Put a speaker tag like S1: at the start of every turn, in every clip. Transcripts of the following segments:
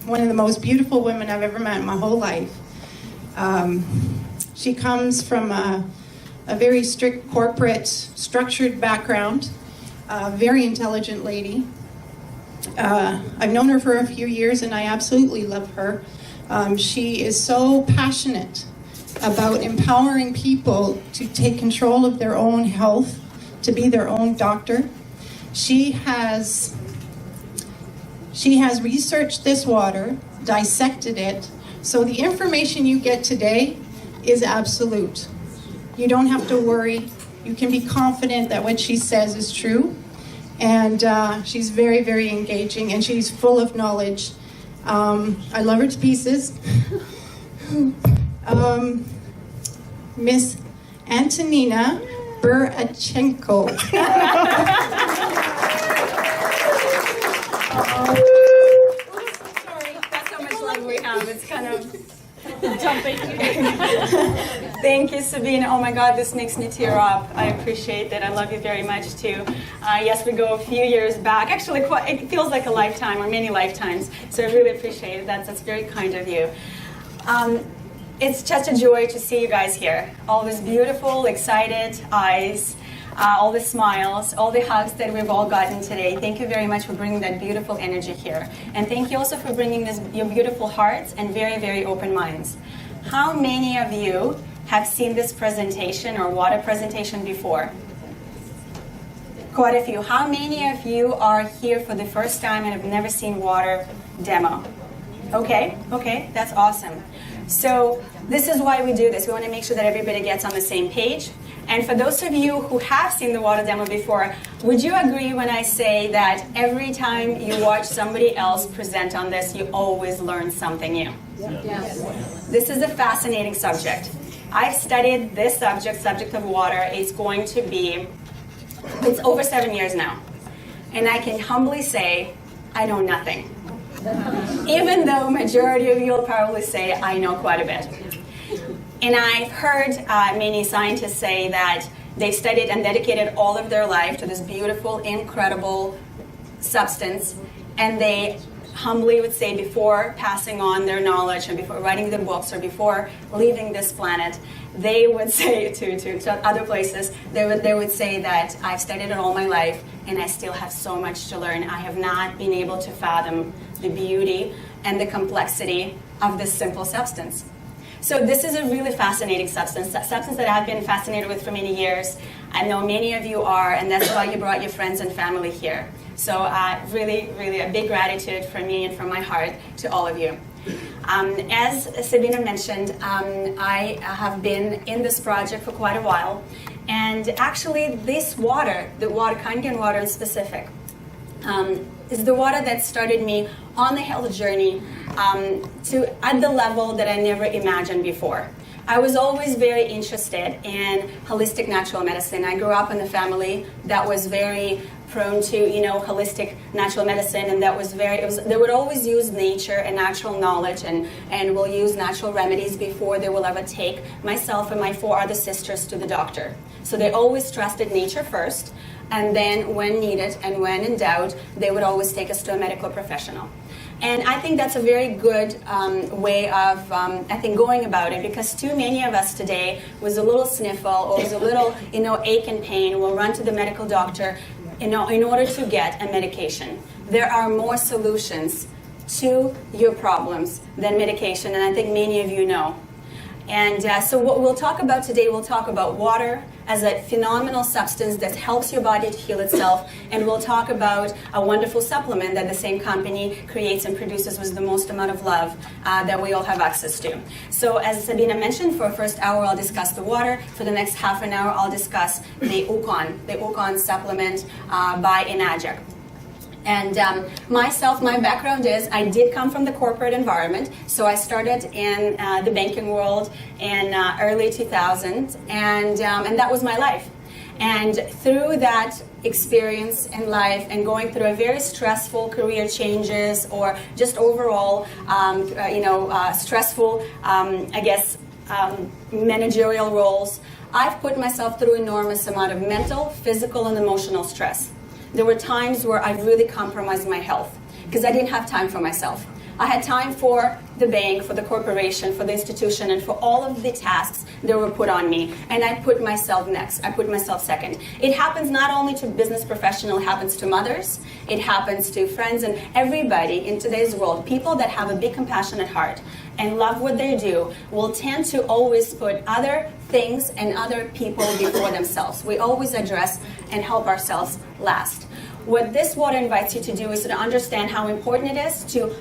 S1: one of the most beautiful women I've ever met in my whole life. She comes from a very strict corporate structured background, a very intelligent lady. I've known her for a few years and I absolutely love her. She is so passionate about empowering people to take control of their own health, to be their own doctor. She has researched this water, dissected it, so the information you get today is absolute. You don't have to worry. You can be confident that what she says is true. And she's very, very engaging, and she's full of knowledge. I love her to pieces. Miss Antonina Bureacenco.
S2: Sorry, that's how much love we have. It's kind of jumping. Thank you, Sabine. Oh my God, this makes me tear up. I appreciate it. I love you very much too. Yes, we go a few years back. Actually, it feels like a lifetime or many lifetimes. So I really appreciate it. That's very kind of you. It's just a joy to see you guys here. All these beautiful, excited eyes, all the smiles, all the hugs that we've all gotten today. Thank you very much for bringing that beautiful energy here. And thank you also for bringing your beautiful hearts and very, very open minds. How many of you have seen this presentation or water presentation before? Quite a few. How many of you are here for the first time and have never seen water demo? Okay, that's awesome. So this is why we do this. We want to make sure that everybody gets on the same page. And for those of you who have seen the water demo before, would you agree when I say that every time you watch somebody else present on this, you always learn something new? Yes. This is a fascinating subject. I've studied this subject of water. It's over 7 years now. And I can humbly say, I know nothing. Even though majority of you will probably say, I know quite a bit. And I've heard many scientists say that they studied and dedicated all of their life to this beautiful, incredible substance, and they humbly would say before passing on their knowledge and before writing the books or before leaving this planet, they would say to other places, they would say that I've studied it all my life and I still have so much to learn. I have not been able to fathom the beauty and the complexity of this simple substance. So this is a really fascinating substance that I've been fascinated with for many years. I know many of you are, and that's why you brought your friends and family here. So really, really a big gratitude from me and from my heart to all of you. As Sabina mentioned, I have been in this project for quite a while. And actually this water, the water, Kangen water in specific, is the water that started me on the health journey at the level that I never imagined before. I was always very interested in holistic natural medicine. I grew up in a family that was very prone to, holistic natural medicine, and that was they would always use nature and natural knowledge and will use natural remedies before they will ever take myself and my 4 other sisters to the doctor. So they always trusted nature first, and then when needed and when in doubt, they would always take us to a medical professional. And I think that's a very good way of, going about it, because too many of us today, with a little sniffle or with a little, ache and pain, will run to the medical doctor, in order to get a medication. There are more solutions to your problems than medication, and I think many of you know. And so what we'll talk about today, we'll talk about water as a phenomenal substance that helps your body to heal itself, and we'll talk about a wonderful supplement that the same company creates and produces with the most amount of love that we all have access to. So as Sabina mentioned, for the first hour I'll discuss the water. For the next half an hour I'll discuss the Ukon supplement by Enagic. And myself, my background is I did come from the corporate environment. So I started in the banking world in early 2000, and that was my life. And through that experience in life and going through a very stressful career changes or just overall, stressful, managerial roles, I've put myself through enormous amount of mental, physical, and emotional stress. There were times where I really compromised my health because I didn't have time for myself. I had time for the bank, for the corporation, for the institution, and for all of the tasks that were put on me. And I put myself next. I put myself second. It happens not only to business professionals, it happens to mothers, it happens to friends, and everybody in today's world. People that have a big compassionate heart and love what they do will tend to always put other things and other people before themselves. We always address and help ourselves last. What this water invites you to do is to understand how important it is to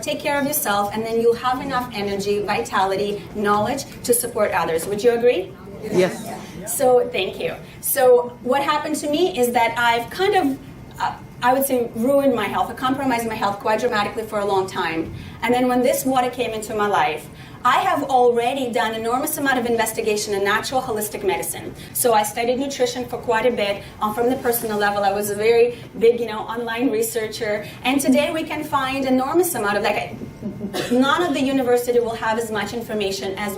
S2: take care of yourself, and then you'll have enough energy, vitality, knowledge to support others. Would you agree?
S3: Yes.
S2: So thank you. So what happened to me is that I've kind of, I would say, ruined my health, or compromised my health quite dramatically for a long time. And then when this water came into my life, I have already done an enormous amount of investigation in natural holistic medicine. So I studied nutrition for quite a bit from the personal level. I was a very big, online researcher. And today we can find enormous amount of, none of the university will have as much information as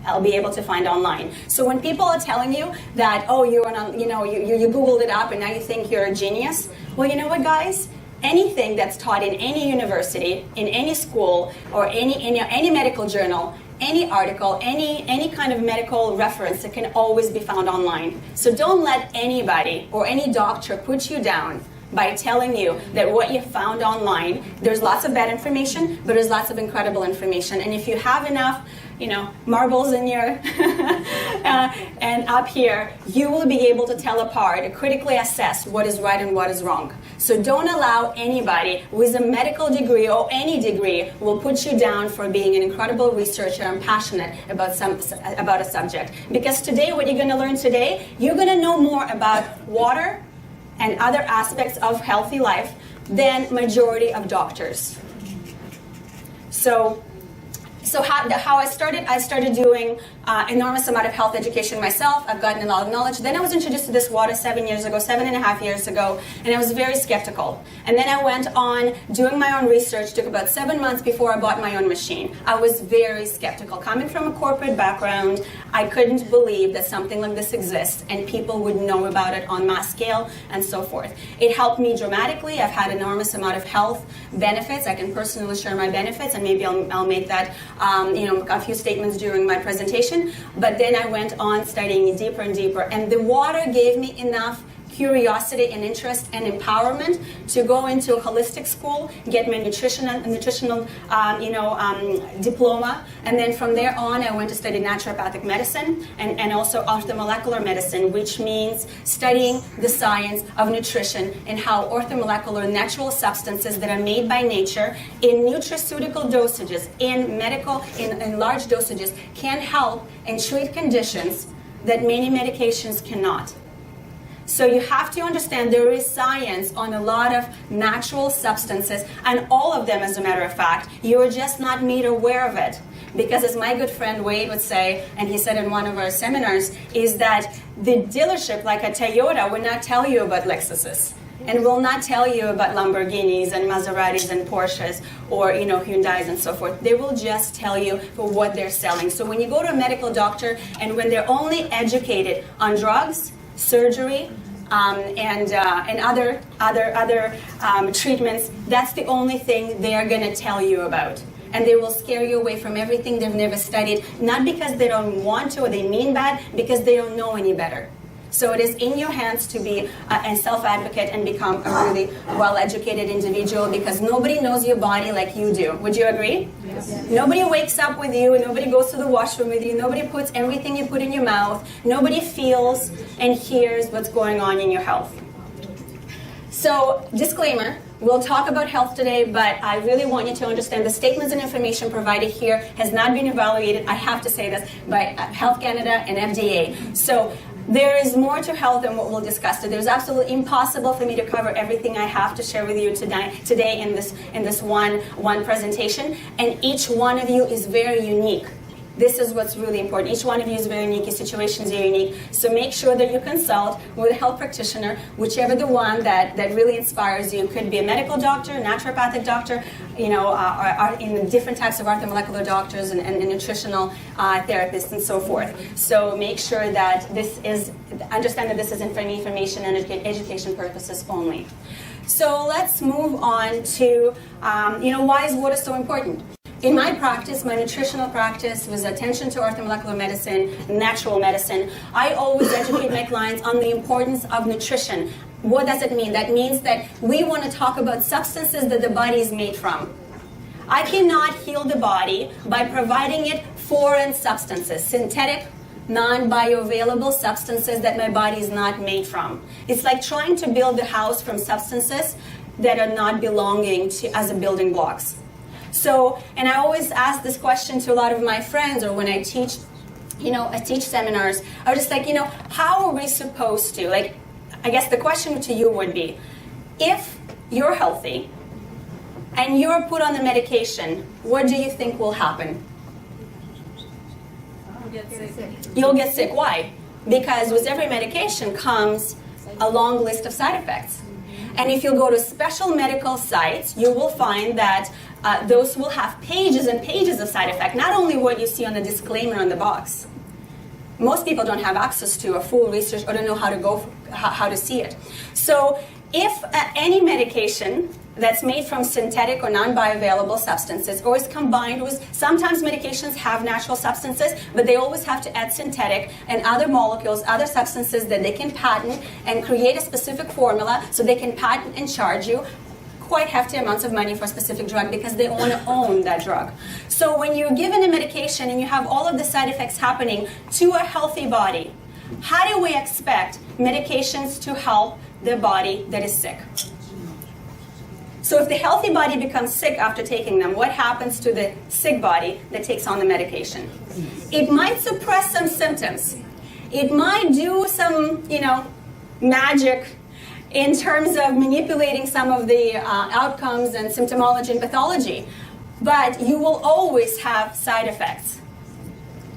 S2: I'll be able to find online. So when people are telling you that, oh, you Googled it up and now you think you're a genius, well, you know what, guys? Anything that's taught in any university, in any school, or any medical journal, any article, any kind of medical reference, that can always be found online. So don't let anybody or any doctor put you down by telling you that what you found online, there's lots of bad information, but there's lots of incredible information. And if you have enough, marbles in your and up here, you will be able to tell apart and critically assess what is right and what is wrong. So don't allow anybody with a medical degree or any degree will put you down for being an incredible researcher and passionate about a subject. Because today, what you're going to learn today, you're going to know more about water and other aspects of healthy life than majority of doctors. So how I started doing enormous amount of health education myself. I've gotten a lot of knowledge. Then I was introduced to this water 7.5 years ago, and I was very skeptical. And then I went on doing my own research. Took about 7 months before I bought my own machine. I was very skeptical. Coming from a corporate background, I couldn't believe that something like this exists and people would know about it on mass scale and so forth. It helped me dramatically. I've had enormous amount of health benefits. I can personally share my benefits, and maybe I'll make that a few statements during my presentation. But then I went on studying deeper and deeper, and the water gave me enough curiosity and interest and empowerment to go into a holistic school, get my nutritional diploma, and then from there on I went to study naturopathic medicine and also orthomolecular medicine, which means studying the science of nutrition and how orthomolecular natural substances that are made by nature in nutraceutical dosages, in large dosages, can help and treat conditions that many medications cannot. So you have to understand there is science on a lot of natural substances, and all of them, as a matter of fact, you are just not made aware of it. Because as my good friend Wade would say, and he said in one of our seminars, is that the dealership, like a Toyota, will not tell you about Lexuses, and will not tell you about Lamborghinis and Maseratis and Porsches or Hyundais and so forth. They will just tell you for what they're selling. So when you go to a medical doctor and when they're only educated on drugs, surgery, and other treatments, that's the only thing they are going to tell you about. And they will scare you away from everything they've never studied, not because they don't want to or they mean bad, because they don't know any better. So it is in your hands to be a self-advocate and become a really well-educated individual, because nobody knows your body like you do. Would you agree? Yes. Nobody wakes up with you, nobody goes to the washroom with you, nobody puts everything you put in your mouth, nobody feels and hears what's going on in your health. So, disclaimer, we'll talk about health today, but I really want you to understand the statements and information provided here has not been evaluated, I have to say this, by Health Canada and FDA. So, there is more to health than what we'll discuss today. It's absolutely impossible for me to cover everything I have to share with you today in this one presentation, and each one of you is very unique. This is what's really important. Each one of you is very unique. Your situations are unique. So make sure that you consult with a health practitioner, whichever the one that really inspires you. It could be a medical doctor, a naturopathic doctor, or in different types of orthomolecular doctors and nutritional therapists and so forth. So make sure that understand that this is for information and education purposes only. So let's move on to, why is water so important? In my practice, my nutritional practice with attention to orthomolecular medicine, natural medicine, I always educate my clients on the importance of nutrition. What does it mean? That means that we want to talk about substances that the body is made from. I cannot heal the body by providing it foreign substances, synthetic, non-bioavailable substances that my body is not made from. It's like trying to build a house from substances that are not belonging to as a building blocks. So, and I always ask this question to a lot of my friends, or when I teach, I teach seminars, I was just like, how are we supposed to, I guess the question to you would be, if you're healthy and you're put on the medication, what do you think will happen? You'll get sick. Why? Because with every medication comes a long list of side effects. And if you go to special medical sites, you will find that those will have pages and pages of side effects, not only what you see on the disclaimer on the box. Most people don't have access to a full research or don't know how to see it. So if any medication that's made from synthetic or non-bioavailable substances or is combined with, sometimes medications have natural substances, but they always have to add synthetic and other molecules, other substances that they can patent and create a specific formula so they can patent and charge you quite hefty amounts of money for a specific drug because they want to own that drug. So when you're given a medication and you have all of the side effects happening to a healthy body, how do we expect medications to help the body that is sick? So if the healthy body becomes sick after taking them, what happens to the sick body that takes on the medication? It might suppress some symptoms. It might do some, magic in terms of manipulating some of the outcomes and symptomology and pathology. But you will always have side effects.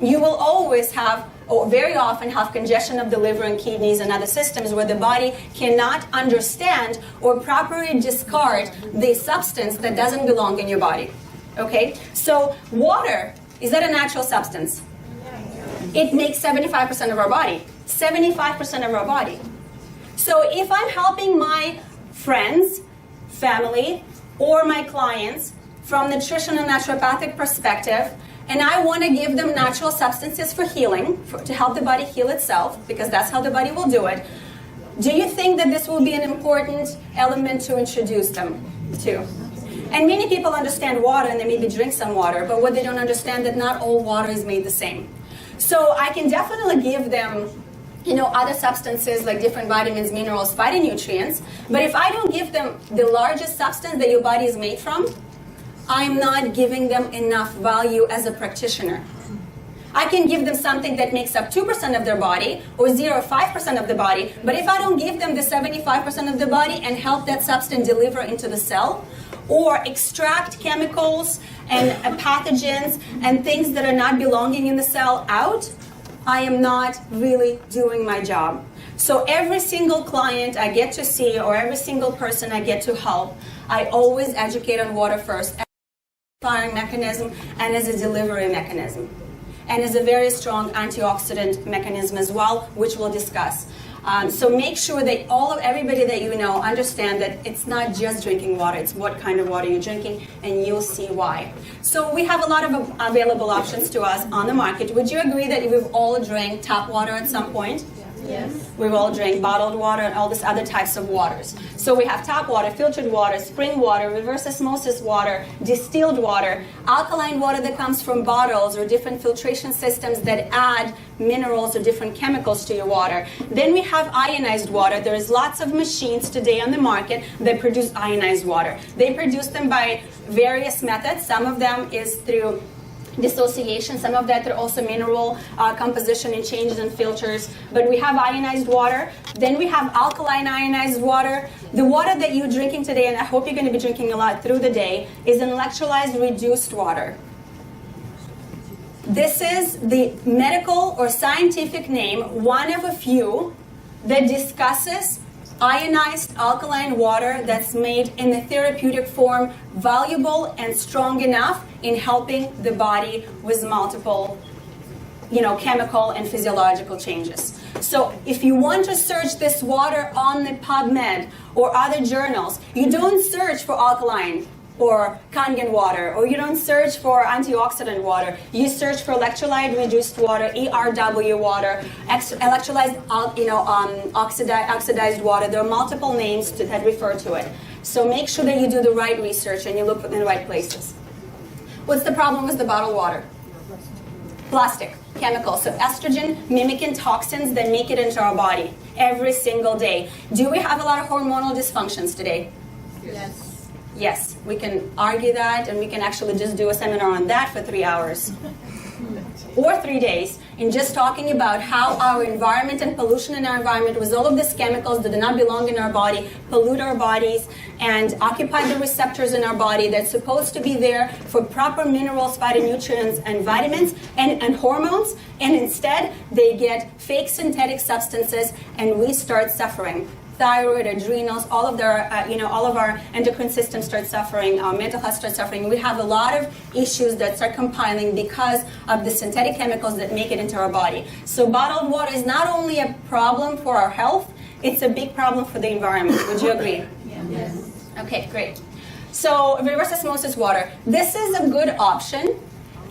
S2: You will always have, or very often have, congestion of the liver and kidneys and other systems where the body cannot understand or properly discard the substance that doesn't belong in your body. Okay? So water, is that a natural substance? It makes 75% of our body. 75% of our body. So if I'm helping my friends, family, or my clients from nutrition and naturopathic perspective, and I want to give them natural substances for healing, to help the body heal itself, because that's how the body will do it, do you think that this will be an important element to introduce them to? And many people understand water and they maybe drink some water, but what they don't understand that not all water is made the same. So I can definitely give them other substances like different vitamins, minerals, phytonutrients, but if I don't give them the largest substance that your body is made from, I'm not giving them enough value as a practitioner. I can give them something that makes up 2% of their body or 0 or 5% of the body, but if I don't give them the 75% of the body and help that substance deliver into the cell, or extract chemicals and pathogens and things that are not belonging in the cell out, I am not really doing my job. So every single client I get to see or every single person I get to help, I always educate on water first as a firing mechanism and as a delivery mechanism. And as a very strong antioxidant mechanism as well, which we'll discuss. So make sure that everybody that you know understand that it's not just drinking water, it's what kind of water you're drinking, and you'll see why. So we have a lot of available options to us on the market. Would you agree that we've all drank tap water at some point?
S3: Yes.
S2: We've all drank bottled water and all these other types of waters. So we have tap water, filtered water, spring water, reverse osmosis water, distilled water, alkaline water that comes from bottles or different filtration systems that add minerals or different chemicals to your water. Then we have ionized water. There's lots of machines today on the market that produce ionized water. They produce them by various methods. Some of them is through dissociation, some of that are also mineral composition and changes in filters, but we have ionized water. Then we have alkaline ionized water. The water that you're drinking today, and I hope you're going to be drinking a lot through the day, is an electrolyzed reduced water. This is the medical or scientific name, one of a few, that discusses ionized alkaline water that's made in the therapeutic form, valuable and strong enough in helping the body with multiple, chemical and physiological changes. So if you want to search this water on the PubMed or other journals, you don't search for alkaline or Kangen water, or you don't search for antioxidant water. You search for electrolyte reduced water, ERW water, electrolyzed, oxidized water. There are multiple names that refer to it. So make sure that you do the right research and you look in the right places. What's the problem with the bottled water? Plastic, chemicals. So estrogen mimicking toxins that make it into our body every single day. Do we have a lot of hormonal dysfunctions today?
S3: Yes.
S2: Yes, we can argue that, and we can actually just do a seminar on that for 3 hours or 3 days in just talking about how our environment and pollution in our environment with all of these chemicals that do not belong in our body pollute our bodies and occupy the receptors in our body that's supposed to be there for proper minerals, phytonutrients, and vitamins and hormones, and instead they get fake synthetic substances and we start suffering. Thyroid, adrenals, all of our endocrine systems start suffering, our mental health starts suffering. We have a lot of issues that start compiling because of the synthetic chemicals that make it into our body. So bottled water is not only a problem for our health, it's a big problem for the environment. Would you agree?
S3: Yes.
S2: Okay, great. So reverse osmosis water. This is a good option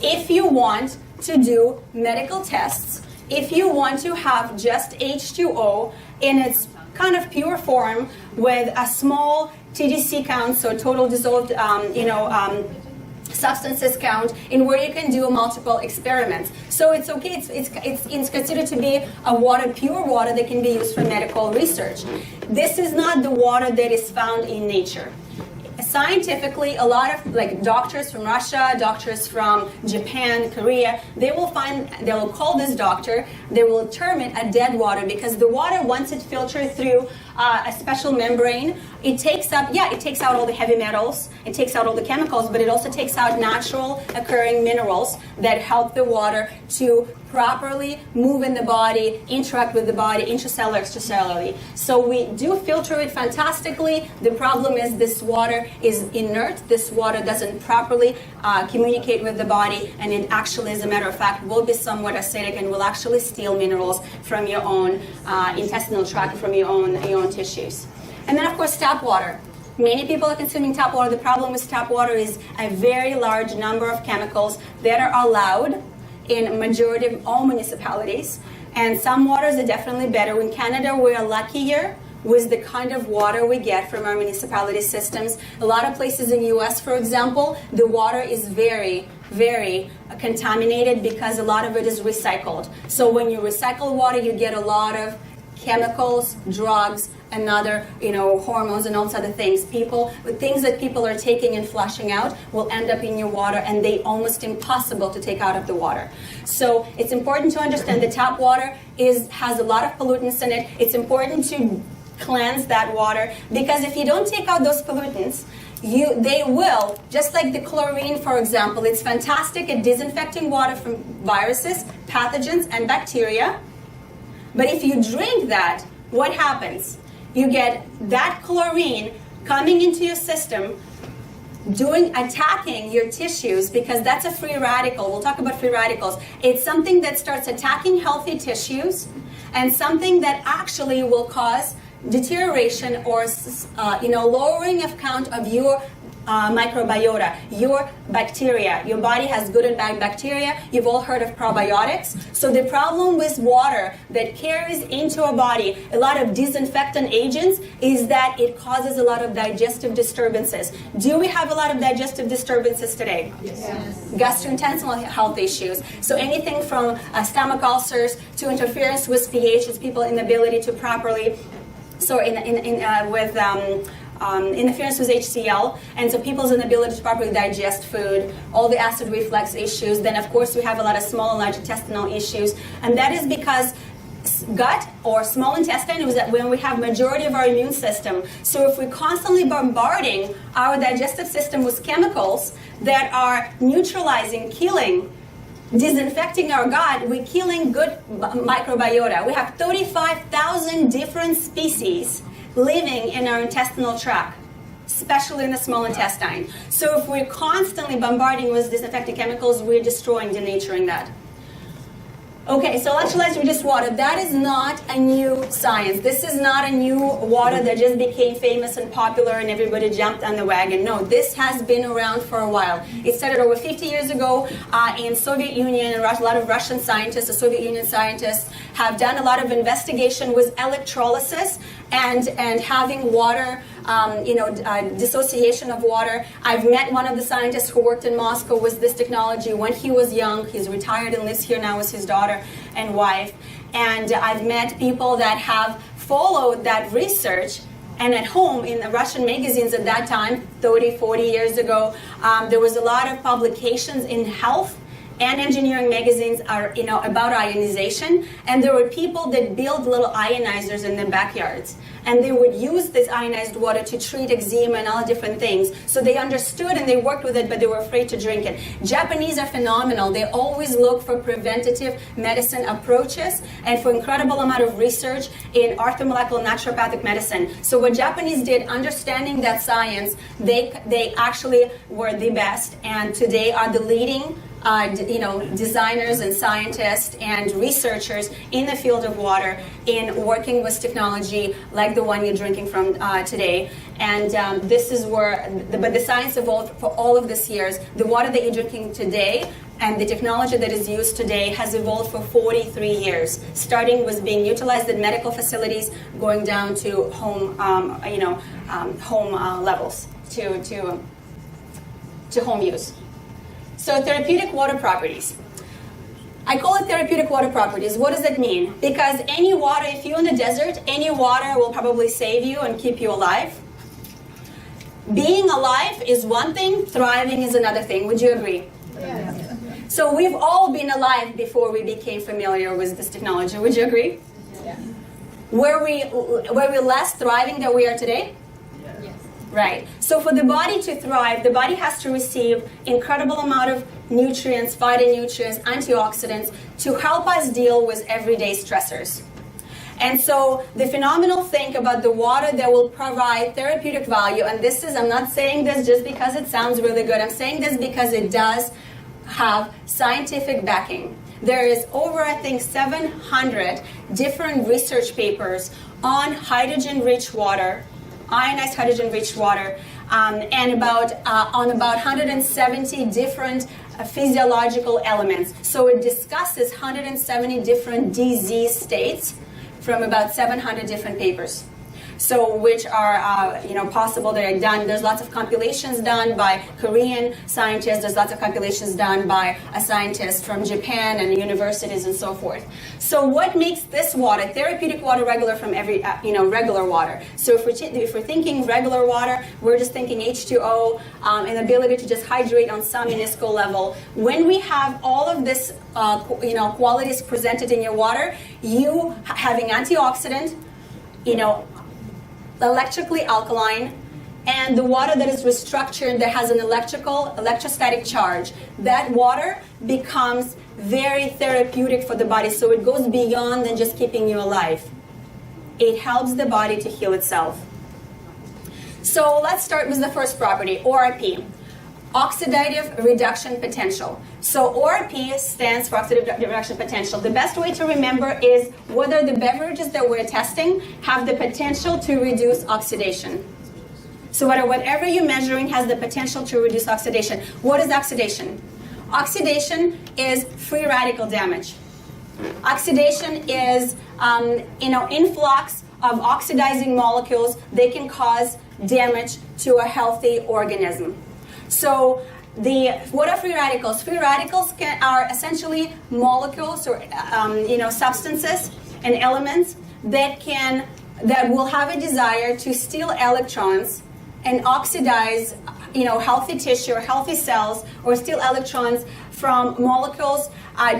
S2: if you want to do medical tests, if you want to have just H2O in its kind of pure form with a small TDC count, so total dissolved, substances count, in where you can do multiple experiments. So it's okay. It's considered to be a water, pure water that can be used for medical research. This is not the water that is found in nature. Scientifically, a lot of doctors from Russia, doctors from Japan, Korea, they will call this doctor, they will term it a dead water because the water, once it filters through a special membrane, it takes out all the heavy metals, it takes out all the chemicals, but it also takes out natural occurring minerals that help the water to properly move in the body, interact with the body, intracellular, extracellularly. So we do filter it fantastically. The problem is this water is inert. This water doesn't properly communicate with the body, and it actually, as a matter of fact, will be somewhat acidic and will actually steal minerals from your own intestinal tract, from your own tissues. And then, of course, tap water. Many people are consuming tap water. The problem with tap water is a very large number of chemicals that are allowed in a majority of all municipalities. And some waters are definitely better. In Canada, we're luckier with the kind of water we get from our municipality systems. A lot of places in the US, for example, the water is very, very contaminated because a lot of it is recycled. So when you recycle water, you get a lot of chemicals, drugs, and other, hormones and all those other things. Things that people are taking and flushing out will end up in your water, and they almost impossible to take out of the water. So it's important to understand that tap water has a lot of pollutants in it. It's important to cleanse that water, because if you don't take out those pollutants, they will, just like the chlorine, for example, it's fantastic at disinfecting water from viruses, pathogens, and bacteria. But if you drink that, what happens? You get that chlorine coming into your system, attacking your tissues, because that's a free radical. We'll talk about free radicals. It's something that starts attacking healthy tissues, and something that actually will cause deterioration or lowering of count of your microbiota, your bacteria. Your body has good and bad bacteria. You've all heard of probiotics. So the problem with water that carries into our body a lot of disinfectant agents is that it causes a lot of digestive disturbances. Do we have a lot of digestive disturbances today?
S3: Yes.
S2: Gastrointestinal health issues. So anything from stomach ulcers to interference with pH, it's people's inability to properly, interference with HCl, and so people's inability to properly digest food, all the acid reflux issues. Then, of course, we have a lot of small and large intestinal issues, and that is because gut or small intestine is when we have majority of our immune system. So if we're constantly bombarding our digestive system with chemicals that are neutralizing, killing, disinfecting our gut, we're killing good microbiota. We have 35,000 different species living in our intestinal tract, especially in the small intestine. So if we're constantly bombarding with disinfecting chemicals, we're destroying, denaturing that. Okay, so electrolyzed reduced water, that is not a new science. This is not a new water that just became famous and popular and everybody jumped on the wagon. No, this has been around for a while. It started over 50 years ago in Soviet Union, and a lot of Russian scientists, the Soviet Union scientists, have done a lot of investigation with electrolysis and having water, dissociation of water. I've met one of the scientists who worked in Moscow with this technology when he was young. He's retired and lives here now with his daughter and wife. And I've met people that have followed that research. And at home, in the Russian magazines at that time, 30, 40 years ago, there was a lot of publications in health and engineering magazines about ionization, and there were people that built little ionizers in their backyards, and they would use this ionized water to treat eczema and all different things. So they understood and they worked with it, but they were afraid to drink it. Japanese are phenomenal. They always look for preventative medicine approaches and for incredible amount of research in orthomolecular naturopathic medicine. So what Japanese did, understanding that science, they actually were the best, and today are the leading designers and scientists and researchers in the field of water in working with technology like the one you're drinking from today. And this is where, but the science evolved for all of these years. The water that you're drinking today and the technology that is used today has evolved for 43 years, starting with being utilized in medical facilities, going down to home, home levels, to home use. So therapeutic water properties. I call it therapeutic water properties. What does that mean? Because any water, if you're in the desert, any water will probably save you and keep you alive. Being alive is one thing, thriving is another thing. Would you agree?
S3: Yes.
S2: So we've all been alive before we became familiar with this technology. Would you agree?
S3: Yes.
S2: Were we less thriving than we are today?
S3: Yes.
S2: Right. So for the body to thrive, the body has to receive incredible amount of nutrients, phytonutrients, antioxidants to help us deal with everyday stressors. And so the phenomenal thing about the water that will provide therapeutic value, and this is, I'm not saying this just because it sounds really good, I'm saying this because it does have scientific backing. There is over, I think, 700 different research papers on hydrogen-rich water, ionized hydrogen-rich water, and on about 170 different physiological elements. So it discusses 170 different disease states from about 700 different papers. So which are possible, they're done. There's lots of compilations done by Korean scientists. There's lots of compilations done by a scientist from Japan and universities and so forth. So what makes this water, therapeutic water, regular from every regular water? So if we're thinking regular water, we're just thinking H2O, and ability to just hydrate on some minuscule level. When we have all of this qualities presented in your water, you having antioxidant, electrically alkaline, and the water that is restructured, that has an electrostatic charge, that water becomes very therapeutic for the body. So it goes beyond than just keeping you alive. It helps the body to heal itself. So let's start with the first property, ORP, oxidative reduction potential. So ORP stands for oxidative reduction potential. The best way to remember is whether the beverages that we're testing have the potential to reduce oxidation. So whatever you're measuring has the potential to reduce oxidation. What is oxidation? Oxidation is free radical damage. Oxidation is influx of oxidizing molecules. They can cause damage to a healthy organism. So what are free radicals? Free radicals are essentially molecules or substances and elements that will have a desire to steal electrons and oxidize healthy tissue or healthy cells, or steal electrons from molecules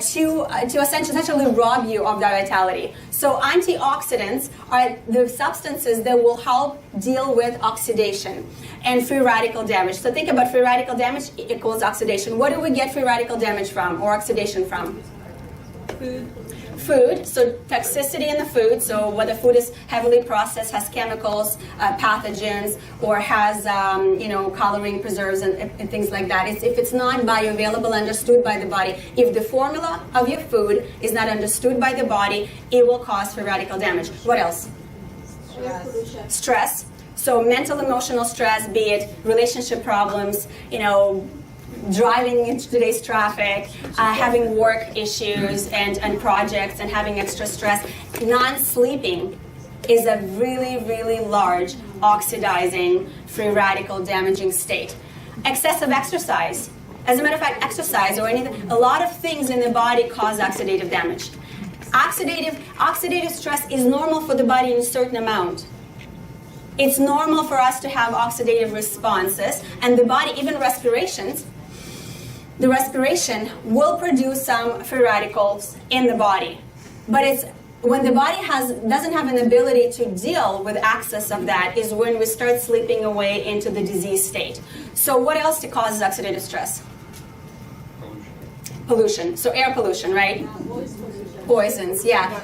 S2: to essentially rob you of their vitality. So antioxidants are the substances that will help deal with oxidation and free radical damage. So think about free radical damage equals oxidation. What do we get free radical damage from or oxidation from?
S3: Food.
S2: Food, so toxicity in the food, so whether food is heavily processed, has chemicals, pathogens, or has coloring, preserves, and things like that. If it's not bioavailable, understood by the body, if the formula of your food is not understood by the body, it will cause free radical damage. What else? Stress. So mental, emotional stress, be it relationship problems, driving into today's traffic, having work issues and projects and having extra stress. Non-sleeping is a really, really large oxidizing, free radical damaging state. Excessive exercise. As a matter of fact, exercise or anything, a lot of things in the body cause oxidative damage. Oxidative stress is normal for the body in a certain amount. It's normal for us to have oxidative responses, and the body, even respirations, the respiration will produce some free radicals in the body. But it's when the body doesn't have an ability to deal with excess of that is when we start slipping away into the disease state. So what else causes oxidative stress? Pollution. So air pollution, right? Poisons, yeah.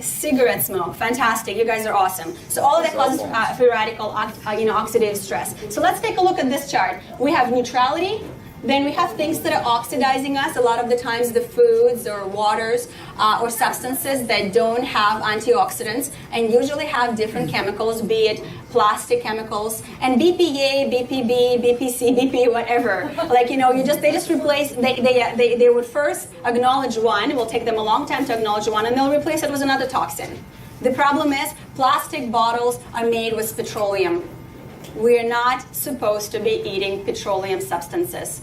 S2: Cigarette smoke, fantastic. You guys are awesome. So all of that causes free radical, oxidative stress. So let's take a look at this chart. We have neutrality. Then we have things that are oxidizing us. A lot of the times the foods or waters or substances that don't have antioxidants and usually have different chemicals, be it plastic chemicals and BPA, BPB, BPC, BP, whatever. They just replace. They would first acknowledge one. It will take them a long time to acknowledge one, and they'll replace it with another toxin. The problem is plastic bottles are made with petroleum. We're not supposed to be eating petroleum substances.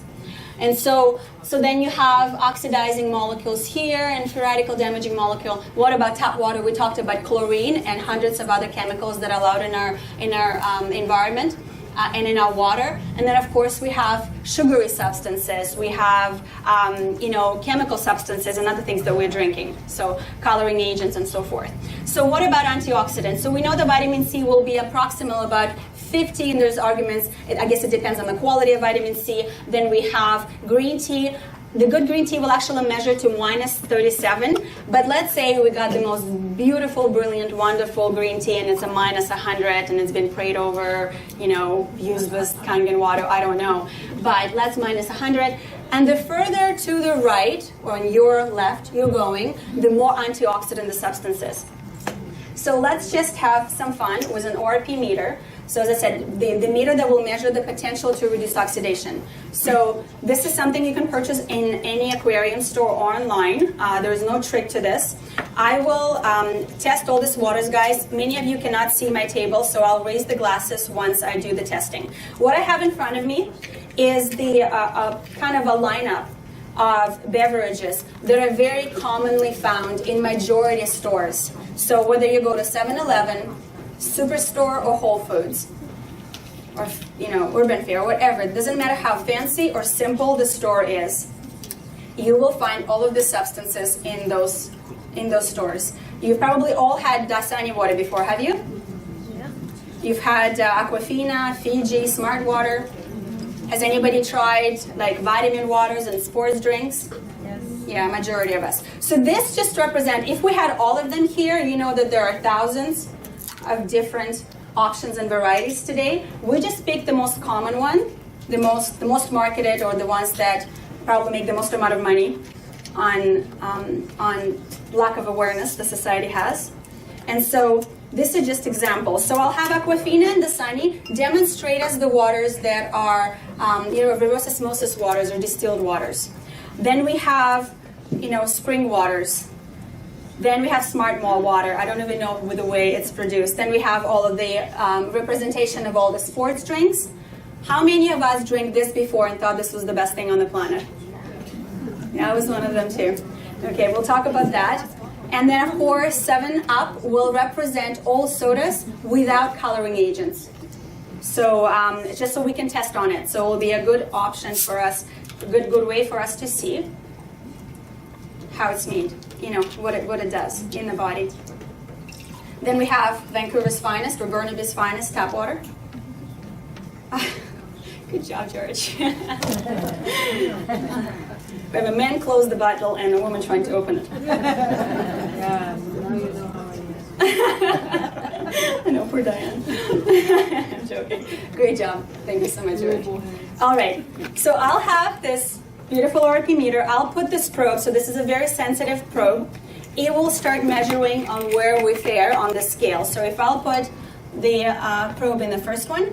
S2: And so then you have oxidizing molecules here and free radical damaging molecule. What about tap water? We talked about chlorine and hundreds of other chemicals that are allowed in our environment and in our water. And then of course we have sugary substances. We have chemical substances and other things that we're drinking. So coloring agents and so forth. So what about antioxidants? So we know the vitamin C will be approximately about 50, and there's arguments, I guess it depends on the quality of vitamin C. Then we have green tea. The good green tea will actually measure to minus 37, but let's say we got the most beautiful, brilliant, wonderful green tea and it's a minus 100 and it's been prayed over, used with Kangen water, I don't know. But let's minus 100. And the further to the right, or on your left you're going, the more antioxidant the substance is. So let's just have some fun with an ORP meter. So as I said, the meter that will measure the potential to reduce oxidation. So this is something you can purchase in any aquarium store or online. There is no trick to this. I will test all these waters, guys. Many of you cannot see my table, so I'll raise the glasses once I do the testing. What I have in front of me is the kind of a lineup of beverages that are very commonly found in majority of stores. So whether you go to 7-Eleven, Superstore, or Whole Foods, or Urban Fare, whatever, it doesn't matter how fancy or simple the store is, you will find all of the substances in those stores. You've probably all had Dasani water before, have you? Yeah. You've had Aquafina, Fiji, Smart Water. Has anybody tried vitamin waters and sports drinks? Yes. Yeah, majority of us. So this just represents, if we had all of them here, you know that there are thousands of different options and varieties today. We just picked the most common one, the most marketed, or the ones that probably make the most amount of money on lack of awareness the society has. And so this is just examples. So I'll have Aquafina and Dasani demonstrate us the waters that are reverse osmosis waters or distilled waters. Then we have spring waters. Then we have Smart Mall water. I don't even know the way it's produced. Then we have all of the representation of all the sports drinks. How many of us drank this before and thought this was the best thing on the planet? Yeah, I was one of them too. Okay, we'll talk about that. And then of course, 7-Up will represent all sodas without coloring agents. So just so we can test on it. So it will be a good option for us, a good way for us to see how it's made, what it does in the body. Then we have Vancouver's finest or Burnaby's finest tap water. Good job, George. We have a man close the bottle and a woman trying to open it.
S3: Yeah, now you know how it is.
S2: I know, poor Diane. I'm joking. Great job. Thank you so much, George. All right, so I'll have this beautiful ORP meter. I'll put this probe, so this is a very sensitive probe. It will start measuring on where we fare on the scale. So if I'll put the probe in the first one,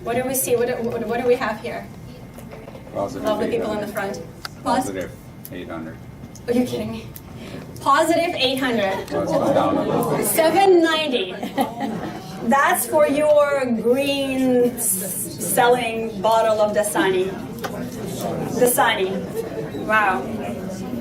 S2: what do we see? What do we have here?
S4: Positive
S2: Lovely people in
S4: 800.
S2: the front.
S4: Positive 800.
S2: Are you kidding me? Positive 800.
S4: So it's gone down a little bit.
S2: 790. That's for your green selling bottle of Dasani. Dasani. Wow.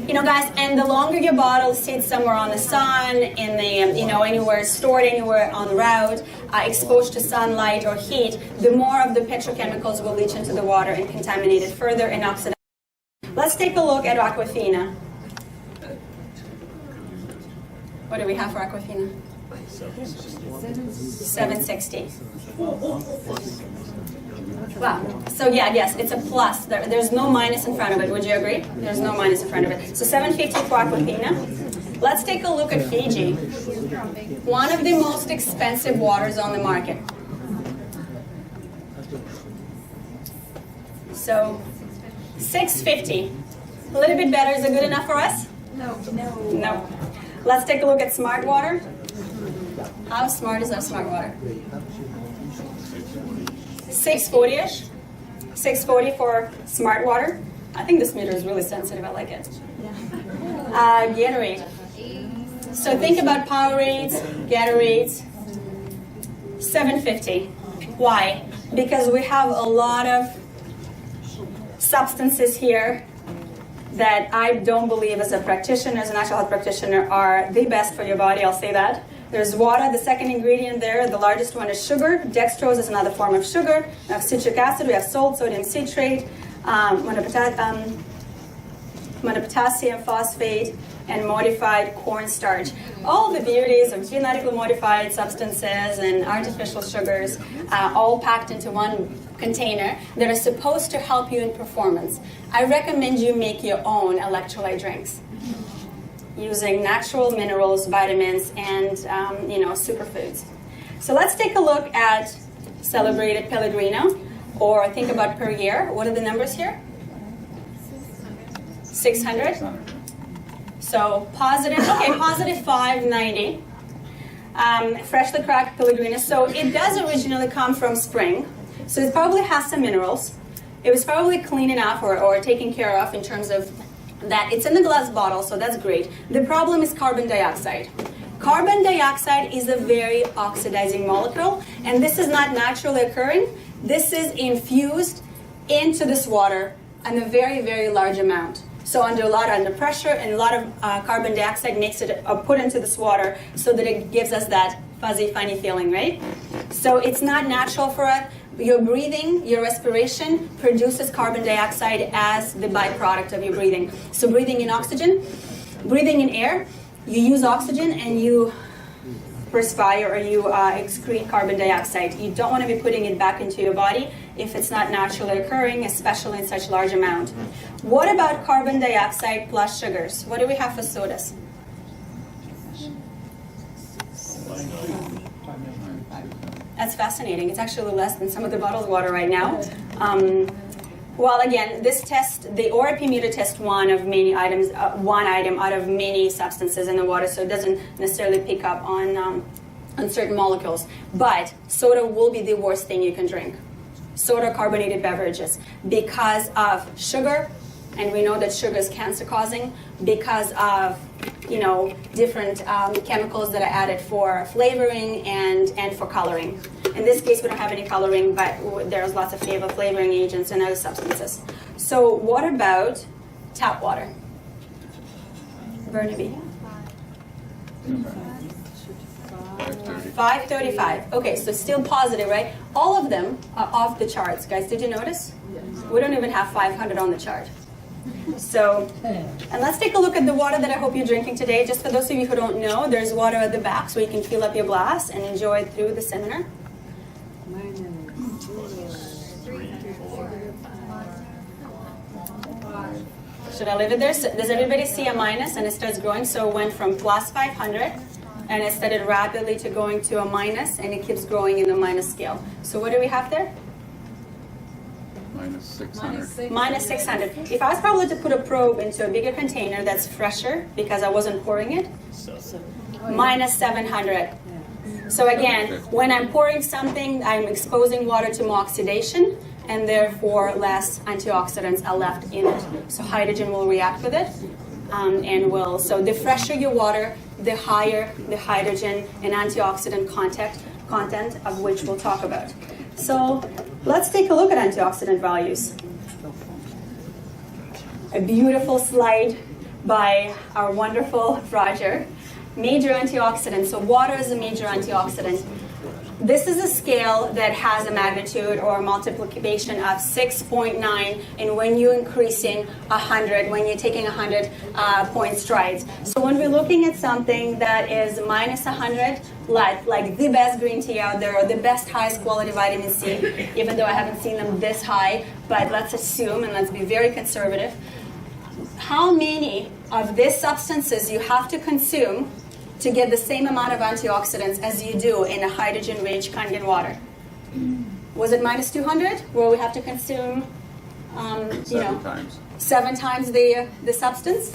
S2: You know, guys, and the longer your bottle sits somewhere on the sun, in the, anywhere, stored anywhere on the route, exposed to sunlight or heat, the more of the petrochemicals will leach into the water and contaminate it further and oxidize. Let's take a look at Aquafina. What do we have for Aquafina? 760. Wow. So yeah, yes, it's a plus. There's no minus in front of it. Would you agree? There's no minus in front of it. So 750 for Aquafina. Let's take a look at Fiji. One of the most expensive waters on the market. So 650. A little bit better. Is it good enough for us? No. Let's take a look at Smart Water. How smart is our Smart Water? 640-ish. 640 for Smart Water. I think this meter is really sensitive. I like it. Gatorade. So think about Powerades, Gatorades. 750. Why? Because we have a lot of substances here that I don't believe as a practitioner, as a natural health practitioner, are the best for your body. I'll say that. There's water, the second ingredient there. The largest one is sugar. Dextrose is another form of sugar. We have citric acid. We have salt, sodium citrate, monopotassium phosphate, and modified cornstarch. All the beauties of genetically modified substances and artificial sugars, all packed into one container that are supposed to help you in performance. I recommend you make your own electrolyte drinks using natural minerals, vitamins, and superfoods. So let's take a look at celebrated Pellegrino, or think about per year. What are the numbers here? 600. So positive 590. Freshly cracked Pellegrino. So it does originally come from spring. So it probably has some minerals. It was probably clean enough or taken care of in terms of that. It's in the glass bottle, so that's great. The problem is carbon dioxide. Carbon dioxide is a very oxidizing molecule, and this is not naturally occurring. This is infused into this water in a very, very large amount. So under pressure, and a lot of carbon dioxide makes it put into this water so that it gives us that fuzzy, funny feeling, right? So it's not natural for us. Your breathing, your respiration produces carbon dioxide as the byproduct of your breathing. So breathing in oxygen, breathing in air, you use oxygen and you perspire or you excrete carbon dioxide. You don't want to be putting it back into your body if it's not naturally occurring, especially in such large amount. What about carbon dioxide plus sugars? What do we have for sodas? That's fascinating. It's actually less than some of the bottled water right now. Well, again, this test, the ORP meter tests one item out of many substances in the water, so it doesn't necessarily pick up on certain molecules. But soda will be the worst thing you can drink. Soda, carbonated beverages, because of sugar, and we know that sugar is cancer-causing, because of different chemicals that are added for flavoring and for coloring. In this case, we don't have any coloring, but there's lots of flavoring agents and other substances. So what about tap water? Burnaby? 535. Okay, so still positive, right? All of them are off the charts. Guys, did you notice? We don't even have 500 on the chart. So, and let's take a look at the water that I hope you're drinking today. Just for those of you who don't know, there's water at the back, so you can fill up your glass and enjoy it through the seminar. Should I leave it there? So does everybody see a minus and it starts growing? So it went from plus 500 and it started rapidly to going to a minus, and it keeps growing in the minus scale. So what do we have there?
S4: Minus 600.
S2: Minus 600. If I was probably to put a probe into a bigger container that's fresher because I wasn't pouring it, minus 700. So again, when I'm pouring something, I'm exposing water to more oxidation, and therefore less antioxidants are left in it. So hydrogen will react with it, so the fresher your water, the higher the hydrogen and antioxidant content of which we'll talk about. So let's take a look at antioxidant values. A beautiful slide by our wonderful Roger. Major antioxidants. So water is a major antioxidant. This is a scale that has a magnitude or a multiplication of 6.9, and when you're increasing 100, when you're taking 100 point strides. So when we're looking at something that is minus 100, like the best green tea out there, or the best highest quality vitamin C, even though I haven't seen them this high, but let's assume, and let's be very conservative, how many of these substances you have to consume to get the same amount of antioxidants as you do in a hydrogen-rich Kangen water? Was it minus 200, where we have to consume, 7 times the substance?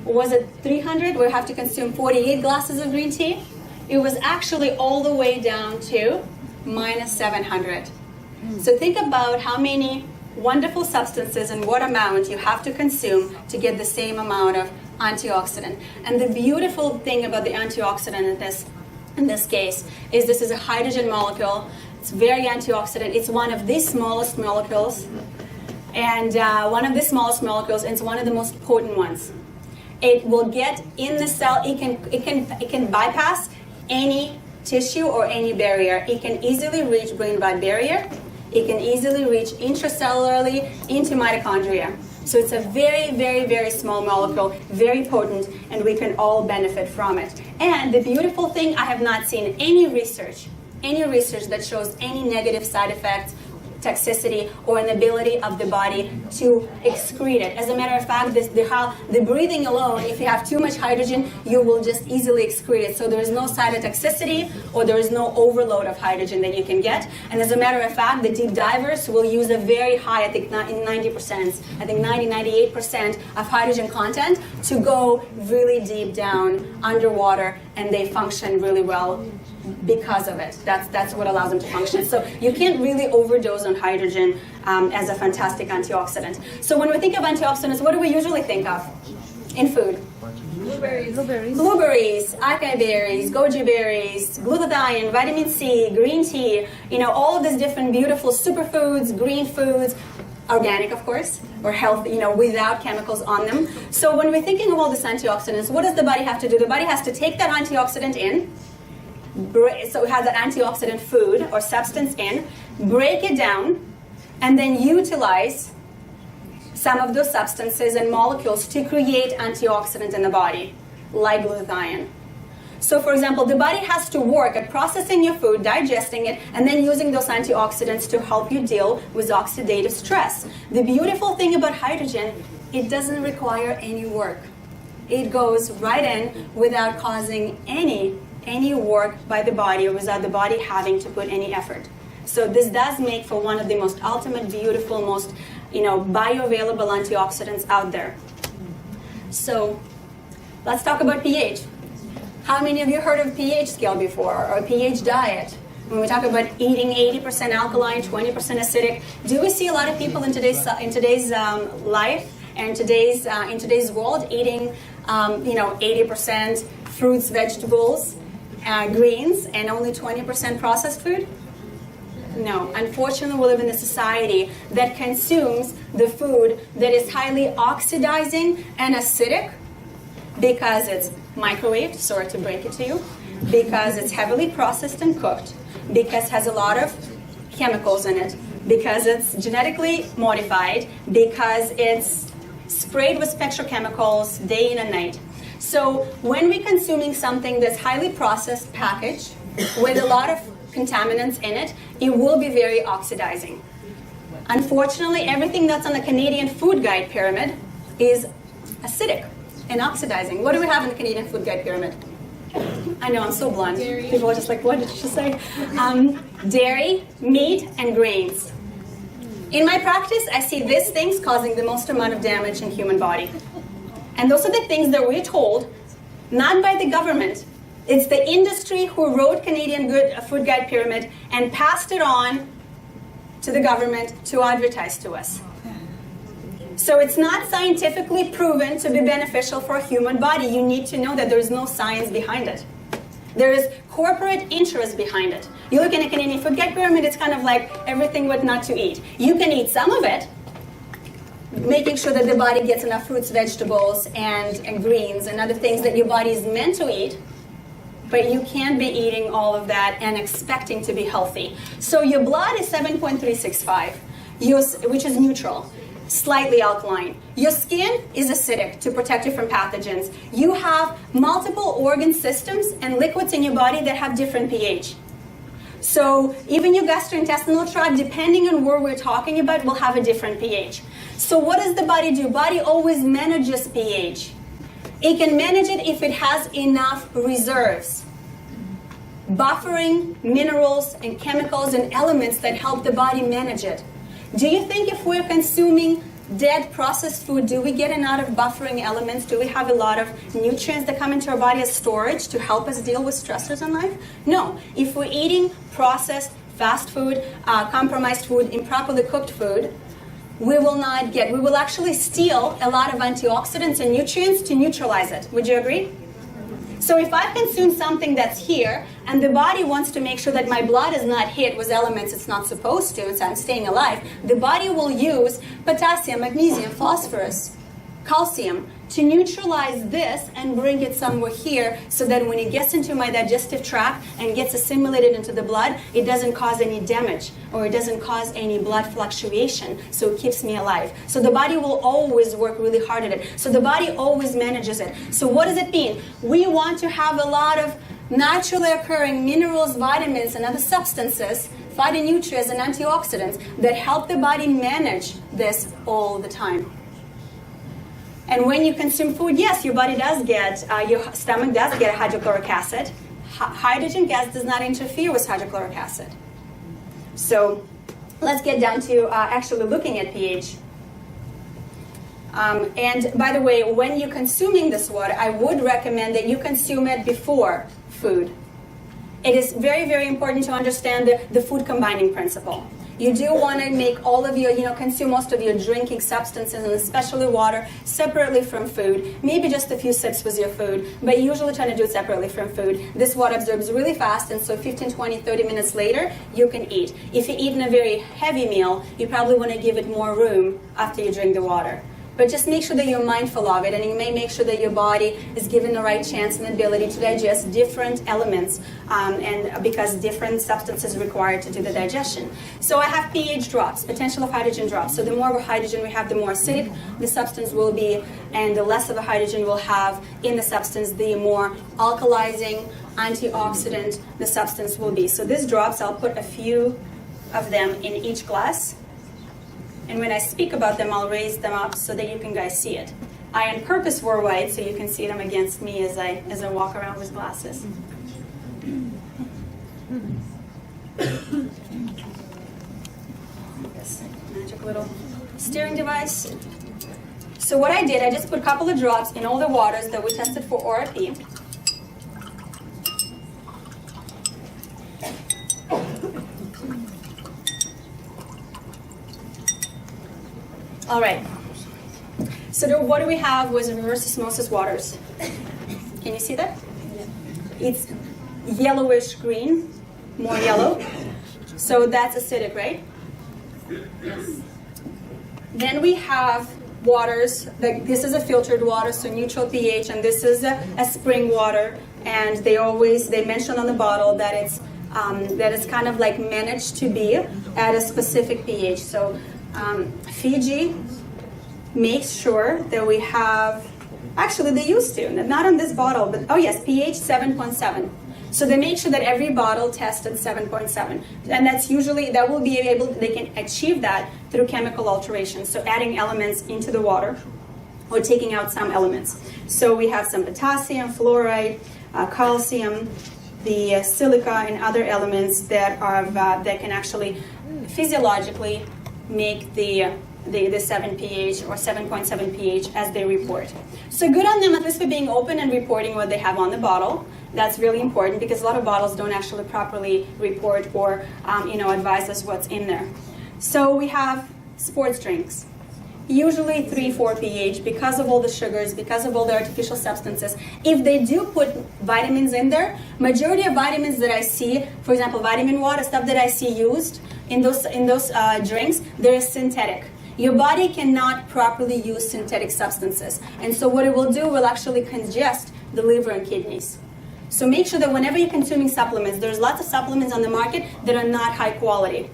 S2: Or was it 300, where we have to consume 48 glasses of green tea? It was actually all the way down to minus 700. So think about how many wonderful substances and what amount you have to consume to get the same amount of antioxidant. And the beautiful thing about the antioxidant in this case is this is a hydrogen molecule. It's very antioxidant. It's one of the smallest molecules, and it's one of the most potent ones. It will get in the cell. It can bypass any tissue or any barrier. It can easily reach brain-blood barrier. It can easily reach intracellularly into mitochondria. So it's a very, very, very small molecule, very potent, and we can all benefit from it. And the beautiful thing, I have not seen any research that shows any negative side effects, toxicity, or inability of the body to excrete it. As a matter of fact, the breathing alone, if you have too much hydrogen, you will just easily excrete it. So there is no cytotoxicity, or there is no overload of hydrogen that you can get. And as a matter of fact, the deep divers will use a very high, I think 98% of hydrogen content to go really deep down underwater, and they function really well because of it. That's what allows them to function. So you can't really overdose on hydrogen as a fantastic antioxidant. So when we think of antioxidants, what do we usually think of in food? Blueberries, acai berries, goji berries, glutathione, vitamin C, green tea, all of these different beautiful superfoods, green foods, organic, of course, or healthy, without chemicals on them. So when we're thinking of all these antioxidants, what does the body have to do? The body has to take that antioxidant in, so it has that antioxidant food or substance in, break it down, and then utilize some of those substances and molecules to create antioxidants in the body, like glutathione. So for example, the body has to work at processing your food, digesting it, and then using those antioxidants to help you deal with oxidative stress. The beautiful thing about hydrogen, it doesn't require any work. It goes right in without causing any work by the body, or without the body having to put any effort. So this does make for one of the most ultimate, beautiful, most bioavailable antioxidants out there. So let's talk about pH. How many of you heard of pH scale before, or pH diet? When we talk about eating 80% alkaline, 20% acidic, do we see a lot of people in today's life and in today's world eating 80% fruits, vegetables, greens, and only 20% processed food? No. Unfortunately, we live in a society that consumes the food that is highly oxidizing and acidic because it's microwaved, sorry to break it to you, because it's heavily processed and cooked, because it has a lot of chemicals in it, because it's genetically modified, because it's sprayed with petrochemicals day in and night. So when we're consuming something that's highly processed packaged with a lot of contaminants in it, it will be very oxidizing. Unfortunately, everything that's on the Canadian Food Guide pyramid is acidic and oxidizing. What do we have in the Canadian food guide pyramid? I know, I'm so blunt. People are just like, what did she say? Dairy, meat, and grains. In my practice, I see these things causing the most amount of damage in human body. And those are the things that we're told, not by the government. It's the industry who wrote Canadian food guide pyramid and passed it on to the government to advertise to us. So it's not scientifically proven to be beneficial for a human body. You need to know that there is no science behind it. There is corporate interest behind it. You look in a Canadian food guide pyramid, it's kind of like everything what not to eat. You can eat some of it, making sure that the body gets enough fruits, vegetables, and greens and other things that your body is meant to eat. But you can't be eating all of that and expecting to be healthy. So your blood is 7.365, which is neutral, slightly alkaline. Your skin is acidic to protect you from pathogens. You have multiple organ systems and liquids in your body that have different pH. So even your gastrointestinal tract, depending on where we're talking about, will have a different pH. So what does the body do? Body always manages pH. It can manage it if it has enough reserves, buffering minerals and chemicals and elements that help the body manage it. Do you think if we're consuming dead processed food, do we get enough of buffering elements? Do we have a lot of nutrients that come into our body as storage to help us deal with stressors in life? No. If we're eating processed, fast food, compromised food, improperly cooked food, we will actually steal a lot of antioxidants and nutrients to neutralize it. Would you agree? So if I consume something that's here, and the body wants to make sure that my blood is not hit with elements it's not supposed to, and so I'm staying alive, the body will use potassium, magnesium, phosphorus, calcium to neutralize this and bring it somewhere here so that when it gets into my digestive tract and gets assimilated into the blood, it doesn't cause any damage or it doesn't cause any blood fluctuation, so it keeps me alive. So the body will always work really hard at it. So the body always manages it. So what does it mean? We want to have a lot of naturally occurring minerals, vitamins, and other substances, phytonutrients and antioxidants that help the body manage this all the time. And when you consume food, yes, your body does get, your stomach does get hydrochloric acid. Hydrogen gas does not interfere with hydrochloric acid. So let's get down to actually looking at pH. And by the way, when you're consuming this water, I would recommend that you consume it before food. It is very, very important to understand the food combining principle. You do want to make all of your, consume most of your drinking substances, and especially water, separately from food. Maybe just a few sips with your food, but usually try to do it separately from food. This water absorbs really fast, and so 15, 20, 30 minutes later, you can eat. If you're eating a very heavy meal, you probably want to give it more room after you drink the water. But just make sure that you're mindful of it, and you may make sure that your body is given the right chance and ability to digest different elements, and because different substances are required to do the digestion. So I have pH drops, potential of hydrogen drops. So the more hydrogen we have, the more acidic the substance will be, and the less of a hydrogen we'll have in the substance, the more alkalizing, antioxidant the substance will be. So these drops, I'll put a few of them in each glass. And when I speak about them, I'll raise them up so that you can guys see it. I on purpose wore white so you can see them against me as I walk around with glasses. This magic little steering device. So what I did, I just put a couple of drops in all the waters that we tested for ORP. All right, so what do we have with reverse osmosis waters? Can you see that? It's yellowish green, more yellow. So that's acidic, right? Yes. Then we have waters, like this is a filtered water, so neutral pH, and this is a spring water. And they mention on the bottle that it's kind of like managed to be at a specific pH. So Fiji makes sure that we have, actually they used to, not on this bottle, but oh yes, pH 7.7. So they make sure that every bottle tested 7.7. And that's usually, they can achieve that through chemical alteration. So adding elements into the water or taking out some elements. So we have some potassium, fluoride, calcium, the silica, and other elements that can actually physiologically make the 7 pH or 7.7 pH as they report. So good on them, at least for being open and reporting what they have on the bottle. That's really important because a lot of bottles don't actually properly report or advise us what's in there. So we have sports drinks. Usually 3-4 pH because of all the sugars, because of all the artificial substances. If they do put vitamins in there, majority of vitamins that I see, for example, vitamin water, stuff that I see used in those drinks, they're synthetic. Your body cannot properly use synthetic substances. And so what it will do will actually congest the liver and kidneys. So make sure that whenever you're consuming supplements, there's lots of supplements on the market that are not high quality,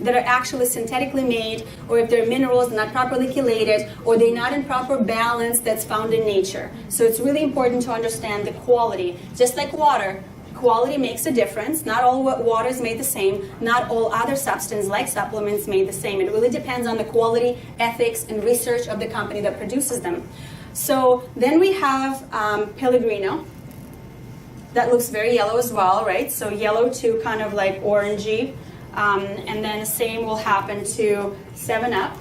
S2: that are actually synthetically made, or if they're minerals not properly chelated, or they're not in proper balance that's found in nature. So it's really important to understand the quality. Just like water, quality makes a difference. Not all water is made the same. Not all other substances like supplements made the same. It really depends on the quality, ethics, and research of the company that produces them. So then we have Pellegrino. That looks very yellow as well, right? So yellow to kind of like orangey. And then the same will happen to 7-Up.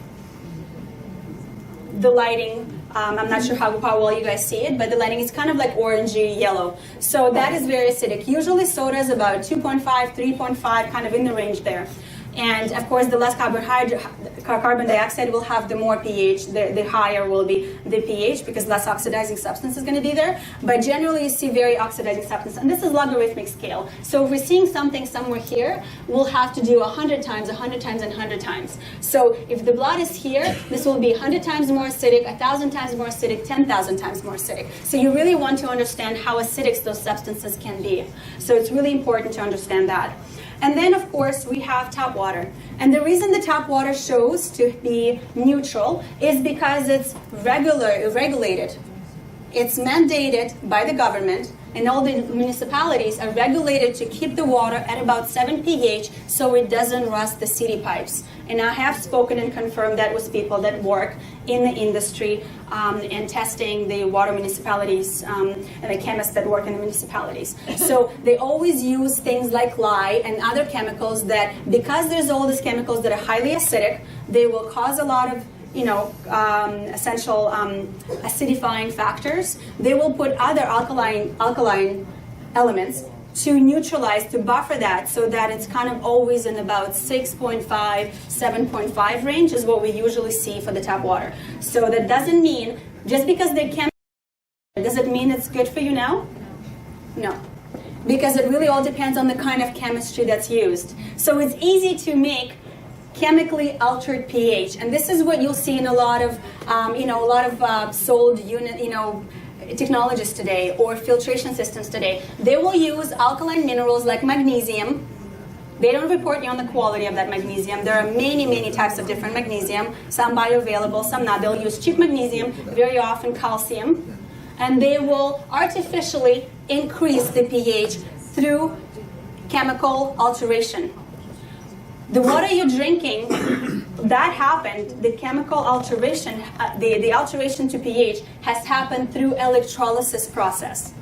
S2: The lighting, I'm not sure how well you guys see it, but the lighting is kind of like orangey yellow. So that is very acidic. Usually soda is about 2.5, 3.5, kind of in the range there. And of course, the less carbon dioxide will have, the more pH, the higher will be the pH, because less oxidizing substance is going to be there. But generally, you see very oxidizing substance. And this is logarithmic scale. So if we're seeing something somewhere here, we'll have to do 100 times, 100 times, and 100 times. So if the blood is here, this will be 100 times more acidic, 1,000 times more acidic, 10,000 times more acidic. So you really want to understand how acidic those substances can be. So it's really important to understand that. And then, of course, we have tap water. And the reason the tap water shows to be neutral is because it's regulated. It's mandated by the government, and all the municipalities are regulated to keep the water at about 7 pH so it doesn't rust the city pipes. And I have spoken and confirmed that with people that work in the industry and testing the water municipalities and the chemists that work in the municipalities. So they always use things like lye and other chemicals that, because there's all these chemicals that are highly acidic, they will cause a lot of essential acidifying factors. They will put other alkaline elements to neutralize, to buffer that, so that it's kind of always in about 6.5, 7.5 range is what we usually see for the tap water. So that doesn't mean, just because they can, does it mean it's good for you now? No. Because it really all depends on the kind of chemistry that's used. So it's easy to make chemically altered pH, and this is what you'll see in a lot of, sold technologies today or filtration systems today. They will use alkaline minerals like magnesium. They don't report you on the quality of that magnesium. There are many, many types of different magnesium, some bioavailable, some not. They'll use cheap magnesium, very often calcium, and they will artificially increase the pH through chemical alteration. The water you're drinking, that happened, the chemical alteration, the alteration to pH has happened through electrolysis process,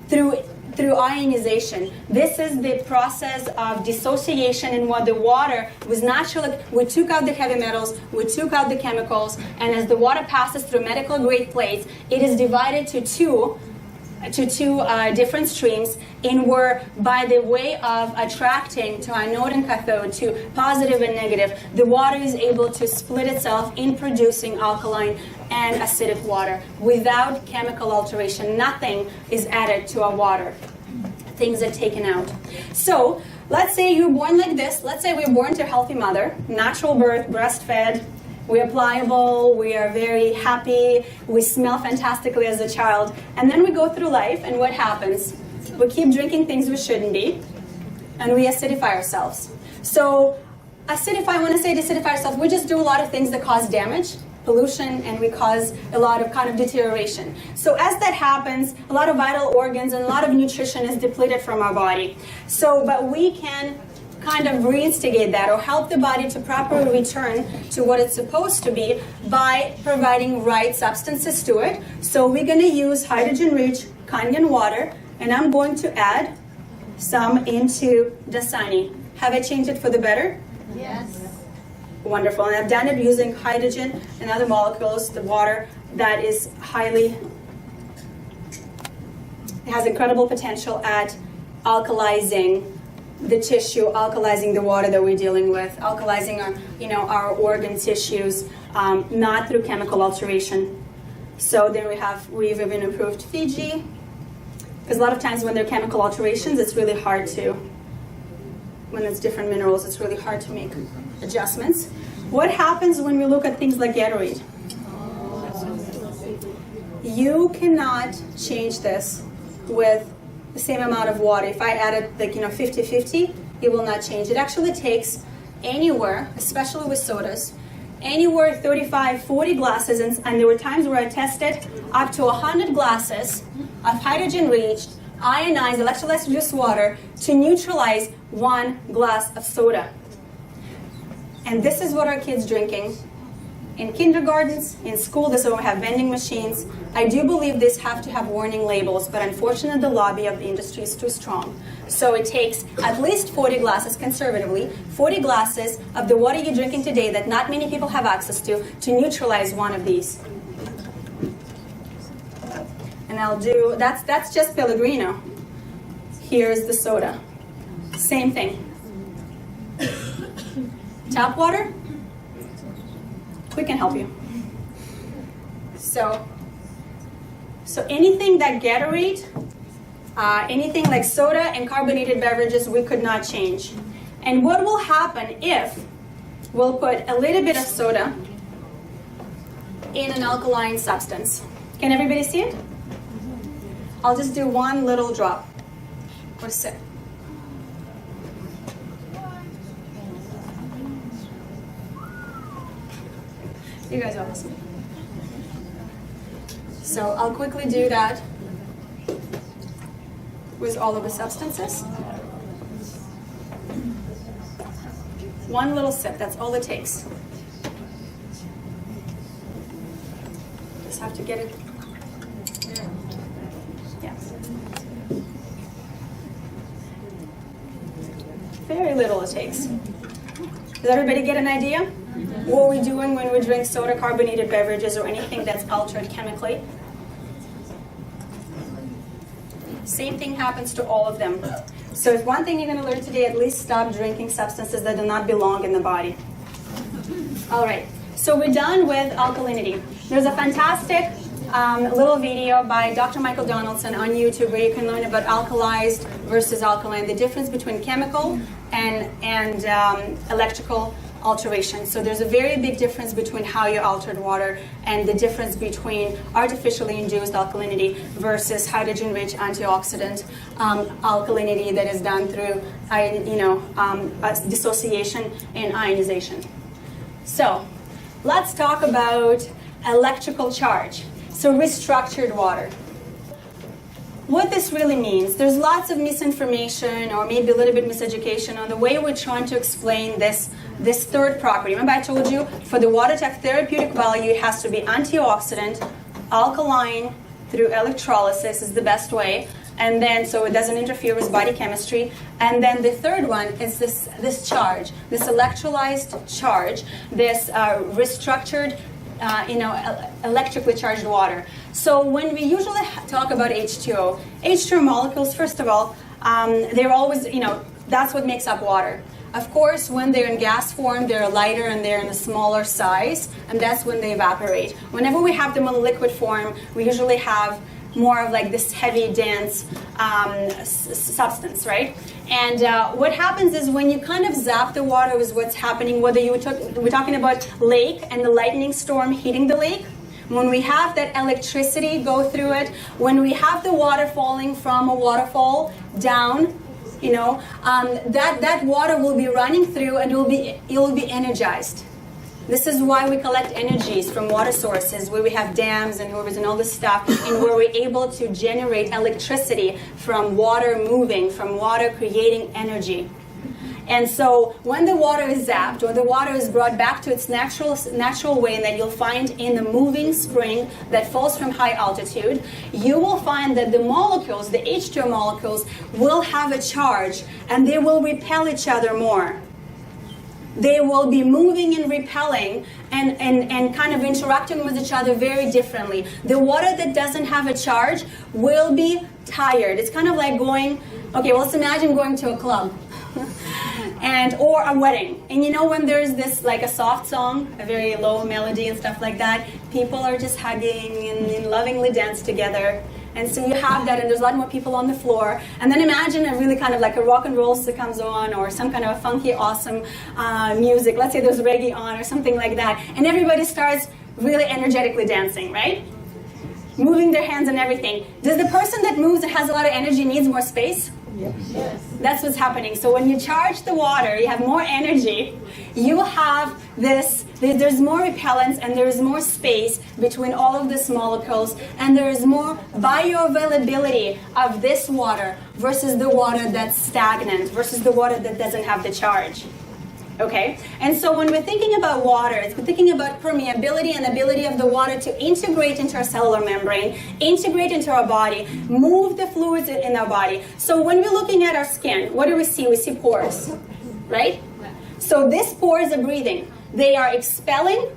S2: through ionization. This is the process of dissociation in what the water was naturally, we took out the heavy metals, we took out the chemicals, and as the water passes through medical grade plates, it is divided to two different streams, in where by the way of attracting to anode and cathode, to positive and negative, the water is able to split itself in producing alkaline and acidic water without chemical alteration. Nothing is added to our water. Things are taken out. So let's say you're born like this. Let's say we're born to a healthy mother, natural birth, breastfed. We are pliable, we are very happy, we smell fantastically as a child, and then we go through life, and what happens? We keep drinking things we shouldn't be, and we acidify ourselves. So when I say deacidify ourselves, we just do a lot of things that cause damage, pollution, and we cause a lot of kind of deterioration. So as that happens, a lot of vital organs and a lot of nutrition is depleted from our body. So, but we can kind of reinstigate that or help the body to properly return to what it's supposed to be by providing right substances to it. So we're going to use hydrogen-rich Kangen water, and I'm going to add some into Dasani. Have I changed it for the better?
S3: Yes.
S2: Wonderful. And I've done it using hydrogen and other molecules, the water that is highly, it has incredible potential at alkalizing the tissue, alkalizing the water that we're dealing with, alkalizing our organ tissues, not through chemical alteration. So then we've even improved Fiji, because a lot of times when there are chemical alterations, it's really hard to, when it's different minerals, it's really hard to make adjustments. What happens when we look at things like Gatorade? You cannot change this with the same amount of water. If I added 50-50, it will not change. It actually takes anywhere, especially with sodas, anywhere 35, 40 glasses, and there were times where I tested up to 100 glasses of hydrogen-rich, ionized, electrolyzed reduced water to neutralize 1 glass of soda. And this is what our kids drinking in kindergartens, in school. This is where we have vending machines. I do believe these have to have warning labels, but unfortunately the lobby of the industry is too strong. So it takes at least 40 glasses, conservatively, 40 glasses of the water you're drinking today that not many people have access to neutralize one of these. And I'll do, that's just Pellegrino. Here's the soda. Same thing. Tap water, we can help you. So anything that Gatorade, anything like soda and carbonated beverages, we could not change. And what will happen if we'll put a little bit of soda in an alkaline substance? Can everybody see it? I'll just do one little drop or sip. You guys are awesome. So I'll quickly do that with all of the substances. One little sip, that's all it takes. Just have to get it. Yeah. Very little it takes. Does everybody get an idea? What we're doing when we drink soda, carbonated beverages, or anything that's altered chemically. Same thing happens to all of them. So if one thing you're going to learn today, at least stop drinking substances that do not belong in the body. All right, so we're done with alkalinity. There's a fantastic little video by Dr. Michael Donaldson on YouTube where you can learn about alkalized versus alkaline, the difference between chemical and electrical alteration. So there's a very big difference between how you altered water and the difference between artificially induced alkalinity versus hydrogen-rich antioxidant alkalinity that is done through dissociation and ionization. So let's talk about electrical charge. So restructured water. What this really means, there's lots of misinformation or maybe a little bit miseducation on the way we're trying to explain this third property. Remember I told you for the water to have therapeutic value, it has to be antioxidant, alkaline through electrolysis is the best way, and then so it doesn't interfere with body chemistry. And then the third one is this charge, this electrolyzed charge, this restructured electrically charged water. So when we usually talk about H2O molecules, first of all, they're always, that's what makes up water. Of course, when they're in gas form, they're lighter and they're in a smaller size, and that's when they evaporate. Whenever we have them in liquid form, we usually have more of like this heavy, dense substance, right? And what happens is when you kind of zap the water with what's happening, whether we're talking about lake and the lightning storm hitting the lake, when we have that electricity go through it, when we have the water falling from a waterfall down, that water will be running through and it will be energized. This is why we collect energies from water sources, where we have dams and rivers and all this stuff, and where we're able to generate electricity from water moving, from water creating energy. And so when the water is zapped or the water is brought back to its natural way that you'll find in the moving spring that falls from high altitude, you will find that the molecules, the H2O molecules, will have a charge and they will repel each other more. They will be moving and repelling and kind of interacting with each other very differently. The water that doesn't have a charge will be tired. It's kind of like going, okay, well, let's imagine going to a club or a wedding. And you know when there's this like a soft song, a very low melody and stuff like that, people are just hugging and lovingly dance together. And so you have that, and there's a lot more people on the floor. And then imagine a really kind of like a rock and roll that comes on, or some kind of a funky, awesome music. Let's say there's reggae on or something like that. And everybody starts really energetically dancing, right? Moving their hands and everything. Does the person that moves and has a lot of energy needs more space?
S3: Yes.
S2: That's what's happening. So when you charge the water, you have more energy. You have this, there's more repellence and there's more space between all of these molecules, and there is more bioavailability of this water versus the water that's stagnant, versus the water that doesn't have the charge. Okay? And so when we're thinking about water, we're thinking about permeability and ability of the water to integrate into our cellular membrane, integrate into our body, move the fluids in our body. So when we're looking at our skin, what do we see? We see pores, right? So these pores are breathing. They are expelling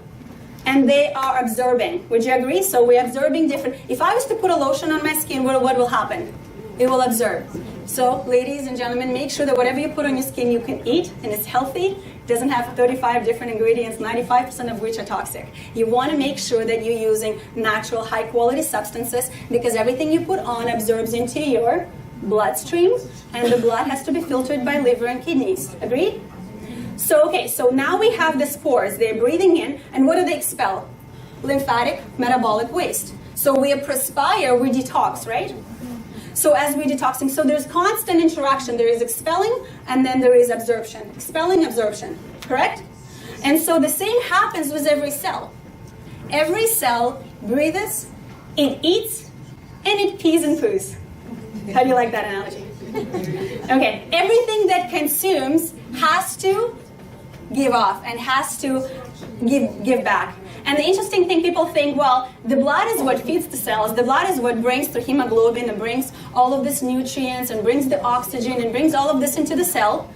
S2: and they are absorbing. Would you agree? So we're absorbing different. If I was to put a lotion on my skin, what will happen? It will absorb. So ladies and gentlemen, make sure that whatever you put on your skin you can eat and it's healthy. It doesn't have 35 different ingredients, 95% of which are toxic. You want to make sure that you're using natural, high-quality substances, because everything you put on absorbs into your bloodstream, and the blood has to be filtered by liver and kidneys. Agreed? So, okay, so now we have the spores. They're breathing in, and what do they expel? Lymphatic, metabolic waste. So we perspire, we detox, right? So as we're detoxing, so there's constant interaction. There is expelling, and then there is absorption. Expelling, absorption, correct? And so the same happens with every cell. Every cell breathes, it eats, and it pees and poos. How do you like that analogy? Okay, everything that consumes has to give off and has to give back. And the interesting thing, people think, well, the blood is what feeds the cells. The blood is what brings the hemoglobin and brings all of these nutrients and brings the oxygen and brings all of this into the cell.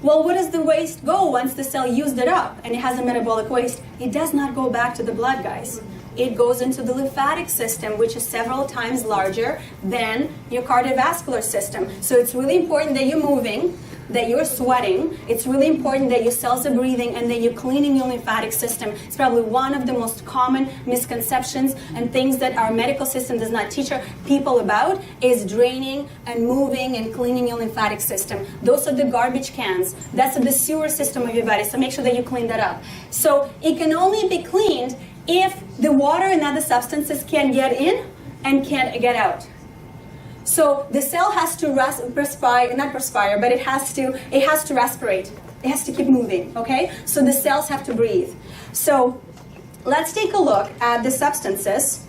S2: Well, where does the waste go once the cell used it up and it has a metabolic waste? It does not go back to the blood, guys. It goes into the lymphatic system, which is several times larger than your cardiovascular system. So it's really important that you're moving, that you're sweating. It's really important that your cells are breathing and that you're cleaning your lymphatic system. It's probably one of the most common misconceptions and things that our medical system does not teach people about is draining and moving and cleaning your lymphatic system. Those are the garbage cans. That's the sewer system of your body, so make sure that you clean that up. So it can only be cleaned if the water and other substances can get in and can't get out. So the cell has to respire, not perspire, but it has to respirate. It has to keep moving, okay? So the cells have to breathe. So let's take a look at the substances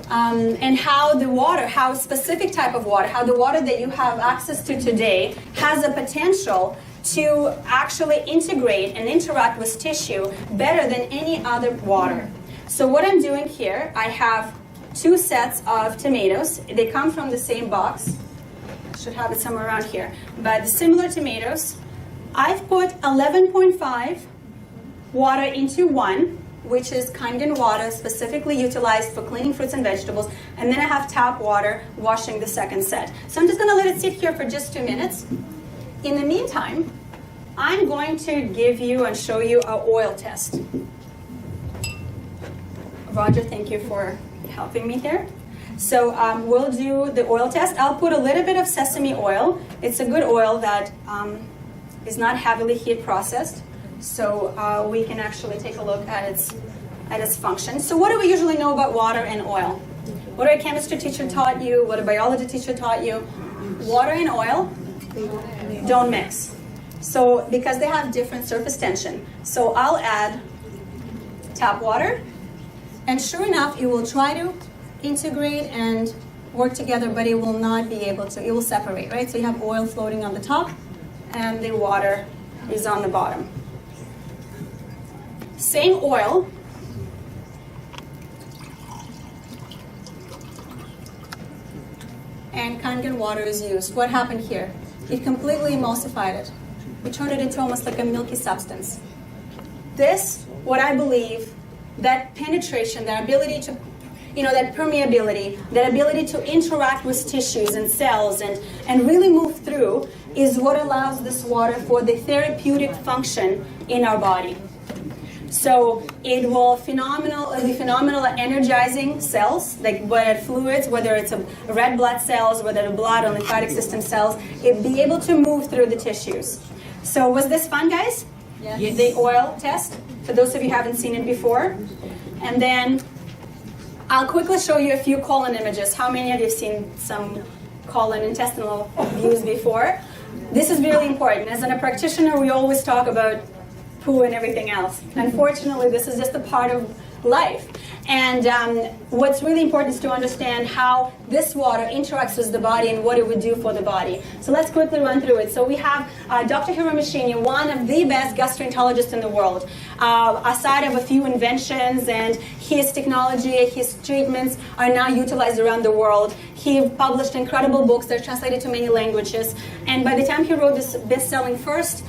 S2: and how the water, how specific type of water, how the water that you have access to today has a potential to actually integrate and interact with tissue better than any other water. So what I'm doing here, I have 2 sets of tomatoes. They come from the same box. I should have it somewhere around here. But similar tomatoes. I've put 11.5 water into one, which is Kangen water, specifically utilized for cleaning fruits and vegetables. And then I have tap water washing the second set. So I'm just going to let it sit here for just 2 minutes. In the meantime, I'm going to give you and show you our oil test. Roger, thank you for helping me here. So we'll do the oil test. I'll put a little bit of sesame oil. It's a good oil that is not heavily heat processed. So we can actually take a look at its function. So what do we usually know about water and oil? What our chemistry teacher taught you? What a biology teacher taught you? Water and oil don't mix. So because they have different surface tension. So I'll add tap water. And sure enough, it will try to integrate and work together, but it will not be able to. It will separate, right? So you have oil floating on the top, and the water is on the bottom. Same oil. And Kangen water is used. What happened here? It completely emulsified it. We turned it into almost like a milky substance. This, what I believe, that penetration, that ability to, that permeability, that ability to interact with tissues and cells and really move through is what allows this water for the therapeutic function in our body. So it will be phenomenal at energizing cells, like whether fluids, whether it's red blood cells, whether the blood or lymphatic system cells, it be able to move through the tissues. So was this fun, guys?
S3: Yes.
S2: The oil test, for those of you who haven't seen it before. And then I'll quickly show you a few colon images. How many of you have seen some colon intestinal views before? This is really important. As a practitioner, we always talk about poo and everything else. Unfortunately, this is just a part of life. And what's really important is to understand how this water interacts with the body and what it would do for the body. So let's quickly run through it. So we have Dr. Hiramashini, one of the best gastroenterologists in the world. Aside of a few inventions, and his technology, his treatments are now utilized around the world. He published incredible books that are translated to many languages. And by the time he wrote this best-selling first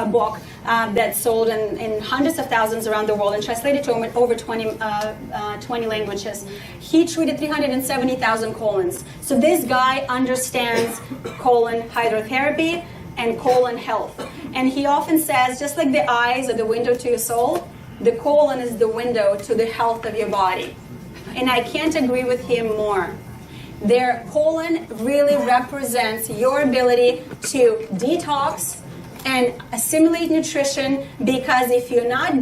S2: book that sold in hundreds of thousands around the world and translated to over 20 languages, he treated 370,000 colons. So this guy understands colon hydrotherapy and colon health. And he often says, just like the eyes are the window to your soul, the colon is the window to the health of your body. And I can't agree with him more. Their colon really represents your ability to detox and assimilate nutrition, because if you're not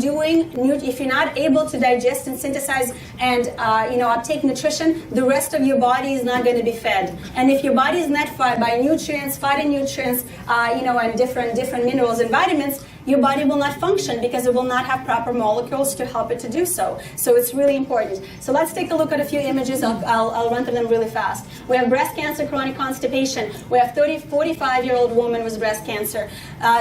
S2: able to digest and synthesize and uptake nutrition, the rest of your body is not going to be fed. And if your body is not fed by nutrients, phytonutrients, and different minerals and vitamins, your body will not function because it will not have proper molecules to help it to do so. So it's really important. So let's take a look at a few images. I'll run through them really fast. We have breast cancer, chronic constipation. We have 45-year-old woman with breast cancer.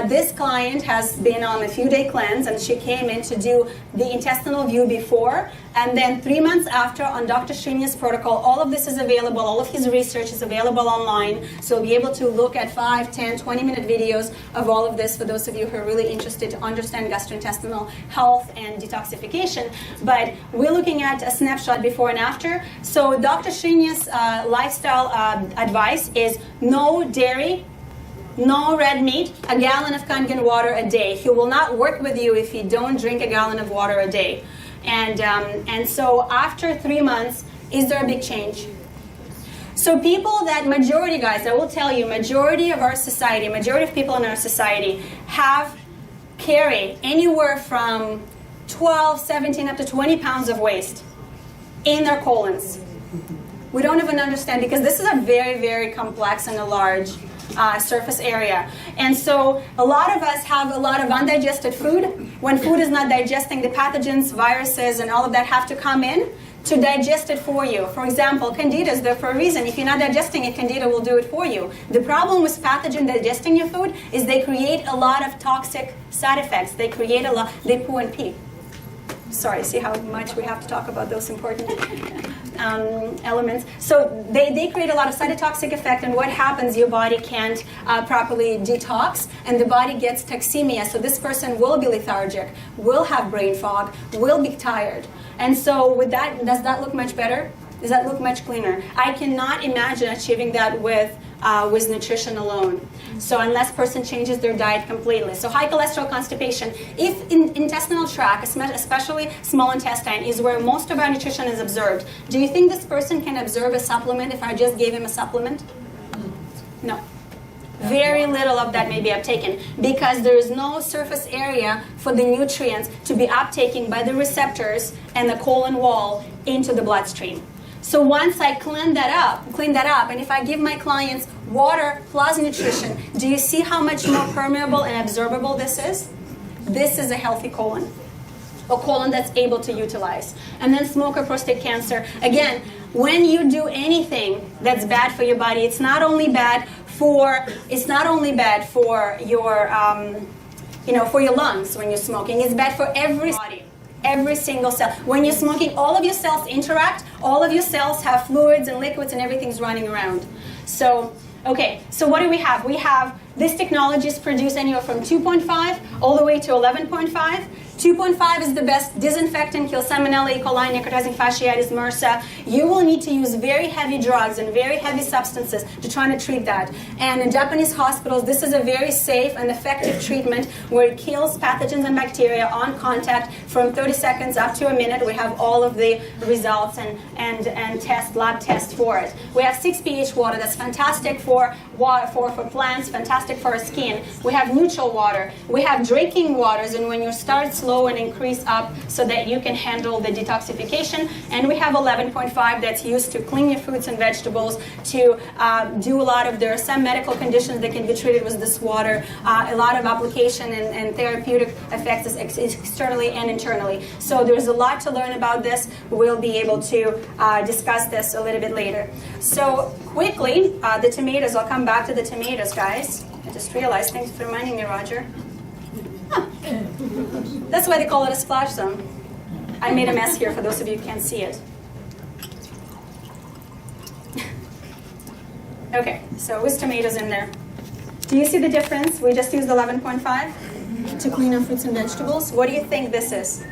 S2: This client has been on a few-day cleanse, and she came in to do the intestinal view before, and then 3 months after on Dr. Srinivas's protocol. All of this is available. All of his research is available online. So you'll be able to look at 5, 10, 20-minute videos of all of this for those of you who are really interested to understand gastrointestinal health and detoxification. But we're looking at a snapshot before and after. So Dr. Srinivas's lifestyle advice is no dairy, no red meat, a gallon of Kangen water a day. He will not work with you if you don't drink a gallon of water a day. And so after 3 months, is there a big change? So people that majority, guys, I will tell you, majority of our society, majority of people in our society carry anywhere from 12, 17, up to 20 pounds of waste in their colons. We don't even understand, because this is a very, very complex and a large surface area. And so a lot of us have a lot of undigested food. When food is not digesting, the pathogens, viruses, and all of that have to come in to digest it for you. For example, Candida is there for a reason. If you're not digesting it, Candida will do it for you. The problem with pathogen digesting your food is they create a lot of toxic side effects. They create a lot, they poo and pee. Sorry, see how much we have to talk about those important elements. So they create a lot of cytotoxic effect, and what happens, your body can't properly detox, and the body gets toxemia. So this person will be lethargic, will have brain fog, will be tired. And so with that, does that look much better? Does that look much cleaner? I cannot imagine achieving that with nutrition alone. So unless person changes their diet completely. So high cholesterol constipation. If intestinal tract, especially small intestine, is where most of our nutrition is absorbed, do you think this person can absorb a supplement if I just gave him a supplement? No. Very little of that may be uptaken, because there is no surface area for the nutrients to be uptaken by the receptors and the colon wall into the bloodstream. So once I clean that up, and if I give my clients water plus nutrition, do you see how much more permeable and absorbable this is? This is a healthy colon. A colon that's able to utilize. And then smoker prostate cancer. Again, when you do anything that's bad for your body, it's not only bad for your for your lungs when you're smoking. It's bad for every body, every single cell. When you're smoking, all of your cells interact. All of your cells have fluids and liquids, and everything's running around. So, okay. So what do we have? We have this technology is produced anywhere from 2.5 all the way to 11.5. 2.5 is the best disinfectant, kills Salmonella, E. coli, necrotizing fasciitis, MRSA. You will need to use very heavy drugs and very heavy substances to try to treat that. And in Japanese hospitals, this is a very safe and effective treatment where it kills pathogens and bacteria on contact from 30 seconds up to a minute. We have all of the results and lab tests for it. We have 6 pH water that's fantastic for plants, fantastic for our skin. We have neutral water. We have drinking waters, and when you start slow and increase up so that you can handle the detoxification. And we have 11.5 that's used to clean your fruits and vegetables, to do a lot of, there are some medical conditions that can be treated with this water, a lot of application and therapeutic effects externally and internally. So there's a lot to learn about this. We'll be able to discuss this a little bit later. So quickly, the tomatoes, I'll come back to the tomatoes, guys. I just realized, thanks for reminding me, Roger. Huh. That's why they call it a splash zone. I made a mess here for those of you who can't see it. Okay, so with tomatoes in there. Do you see the difference? We just used 11.5 to clean our fruits and vegetables. What do you think this is?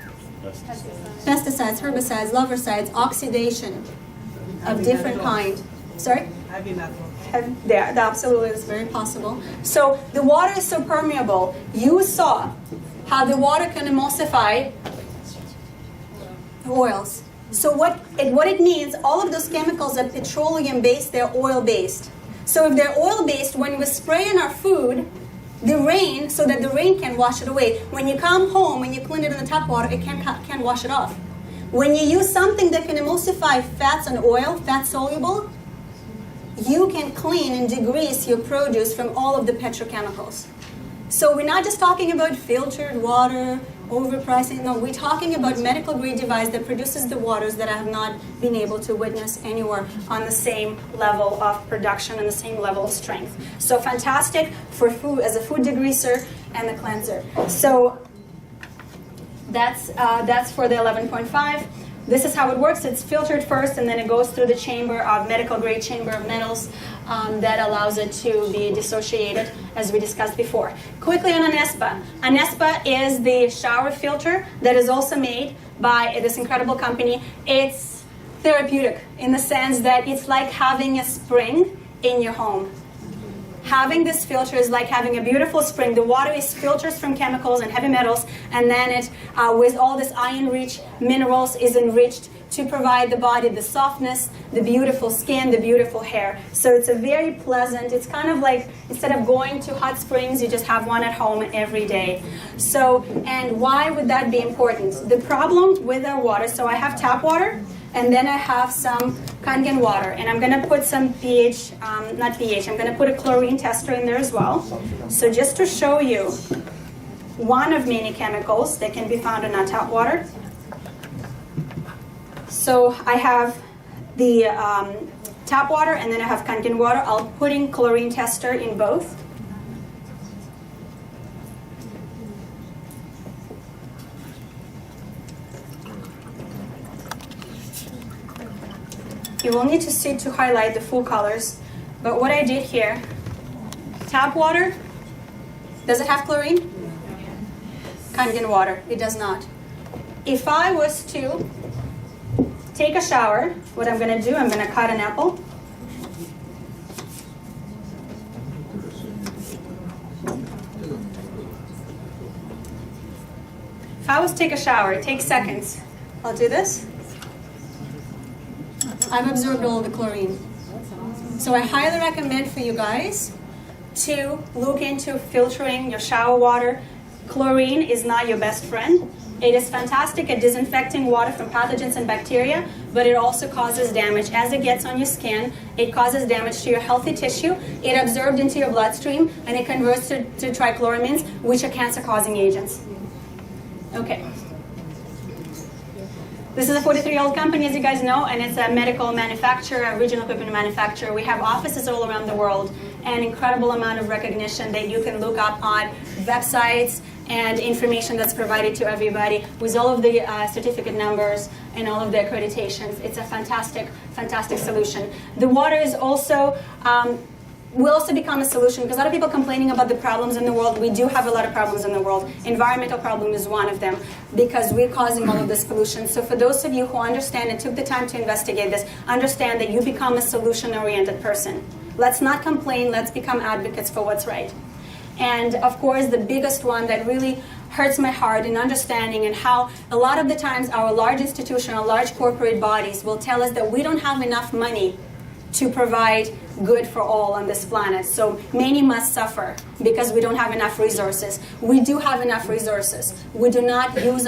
S2: Pesticides, herbicides, larvicides, oxidation of different kind. Sorry?
S3: Heavy metal.
S2: Yeah, absolutely, it's very possible. So the water is so permeable. You saw how the water can emulsify oils. So what it means, all of those chemicals are petroleum-based, they're oil-based. So if they're oil-based, when we spray in our food, the rain, so that the rain can wash it away. When you come home and you clean it in the tap water, it can't wash it off. When you use something that can emulsify fats and oil, fat-soluble, you can clean and degrease your produce from all of the petrochemicals. So we're not just talking about filtered water, overpricing. No, we're talking about medical grade device that produces the waters that I have not been able to witness anywhere on the same level of production and the same level of strength. So fantastic for food, as a food degreaser and a cleanser. So that's for the 11.5. This is how it works. It's filtered first, and then it goes through the chamber of medical grade chamber of metals that allows it to be dissociated, as we discussed before. Quickly on Anespa. Anespa is the shower filter that is also made by this incredible company. It's therapeutic in the sense that it's like having a spring in your home. Having this filter is like having a beautiful spring. The water is filters from chemicals and heavy metals, and then it, with all this iron-rich minerals, is enriched to provide the body the softness, the beautiful skin, the beautiful hair. So it's a very pleasant, it's kind of like, instead of going to hot springs, you just have one at home every day. So, and why would that be important? The problem with our water, so I have tap water, and then I have some Kangen water, and I'm going to put some pH, I'm going to put a chlorine tester in there as well. So just to show you one of many chemicals that can be found in our tap water. So I have the tap water, and then I have Kangen water. I'll put in chlorine tester in both. You will need to see to highlight the full colors. But what I did here, tap water, does it have chlorine? Kangen water, it does not. If I was to take a shower, what I'm going to do, I'm going to cut an apple. If I was to take a shower, it takes seconds. I'll do this. I've absorbed all the chlorine. So I highly recommend for you guys to look into filtering your shower water. Chlorine is not your best friend. It is fantastic at disinfecting water from pathogens and bacteria, but it also causes damage. As it gets on your skin, it causes damage to your healthy tissue. It absorbs into your bloodstream, and it converts to This is a 43-year-old company, as you guys know, and it's a medical manufacturer, a regional equipment manufacturer. We have offices all around the world, and incredible amount of recognition that you can look up on websites and information that's provided to everybody with all of the certificate numbers and all of the accreditations. It's a fantastic, fantastic solution. The water is also will also become a solution because a lot of people complaining about the problems in the world. We do have a lot of problems in the world. Environmental problem is one of them because we're causing all of this pollution. So for those of you who understand and took the time to investigate this, understand that you become a solution-oriented person. Let's not complain. Let's become advocates for what's right. And of course, the biggest one that really hurts my heart in understanding and how a lot of the times our large institutional, large corporate bodies will tell us that we don't have enough money to provide good for all on this planet. So many must suffer because we don't have enough resources. We do have enough resources. We do not use our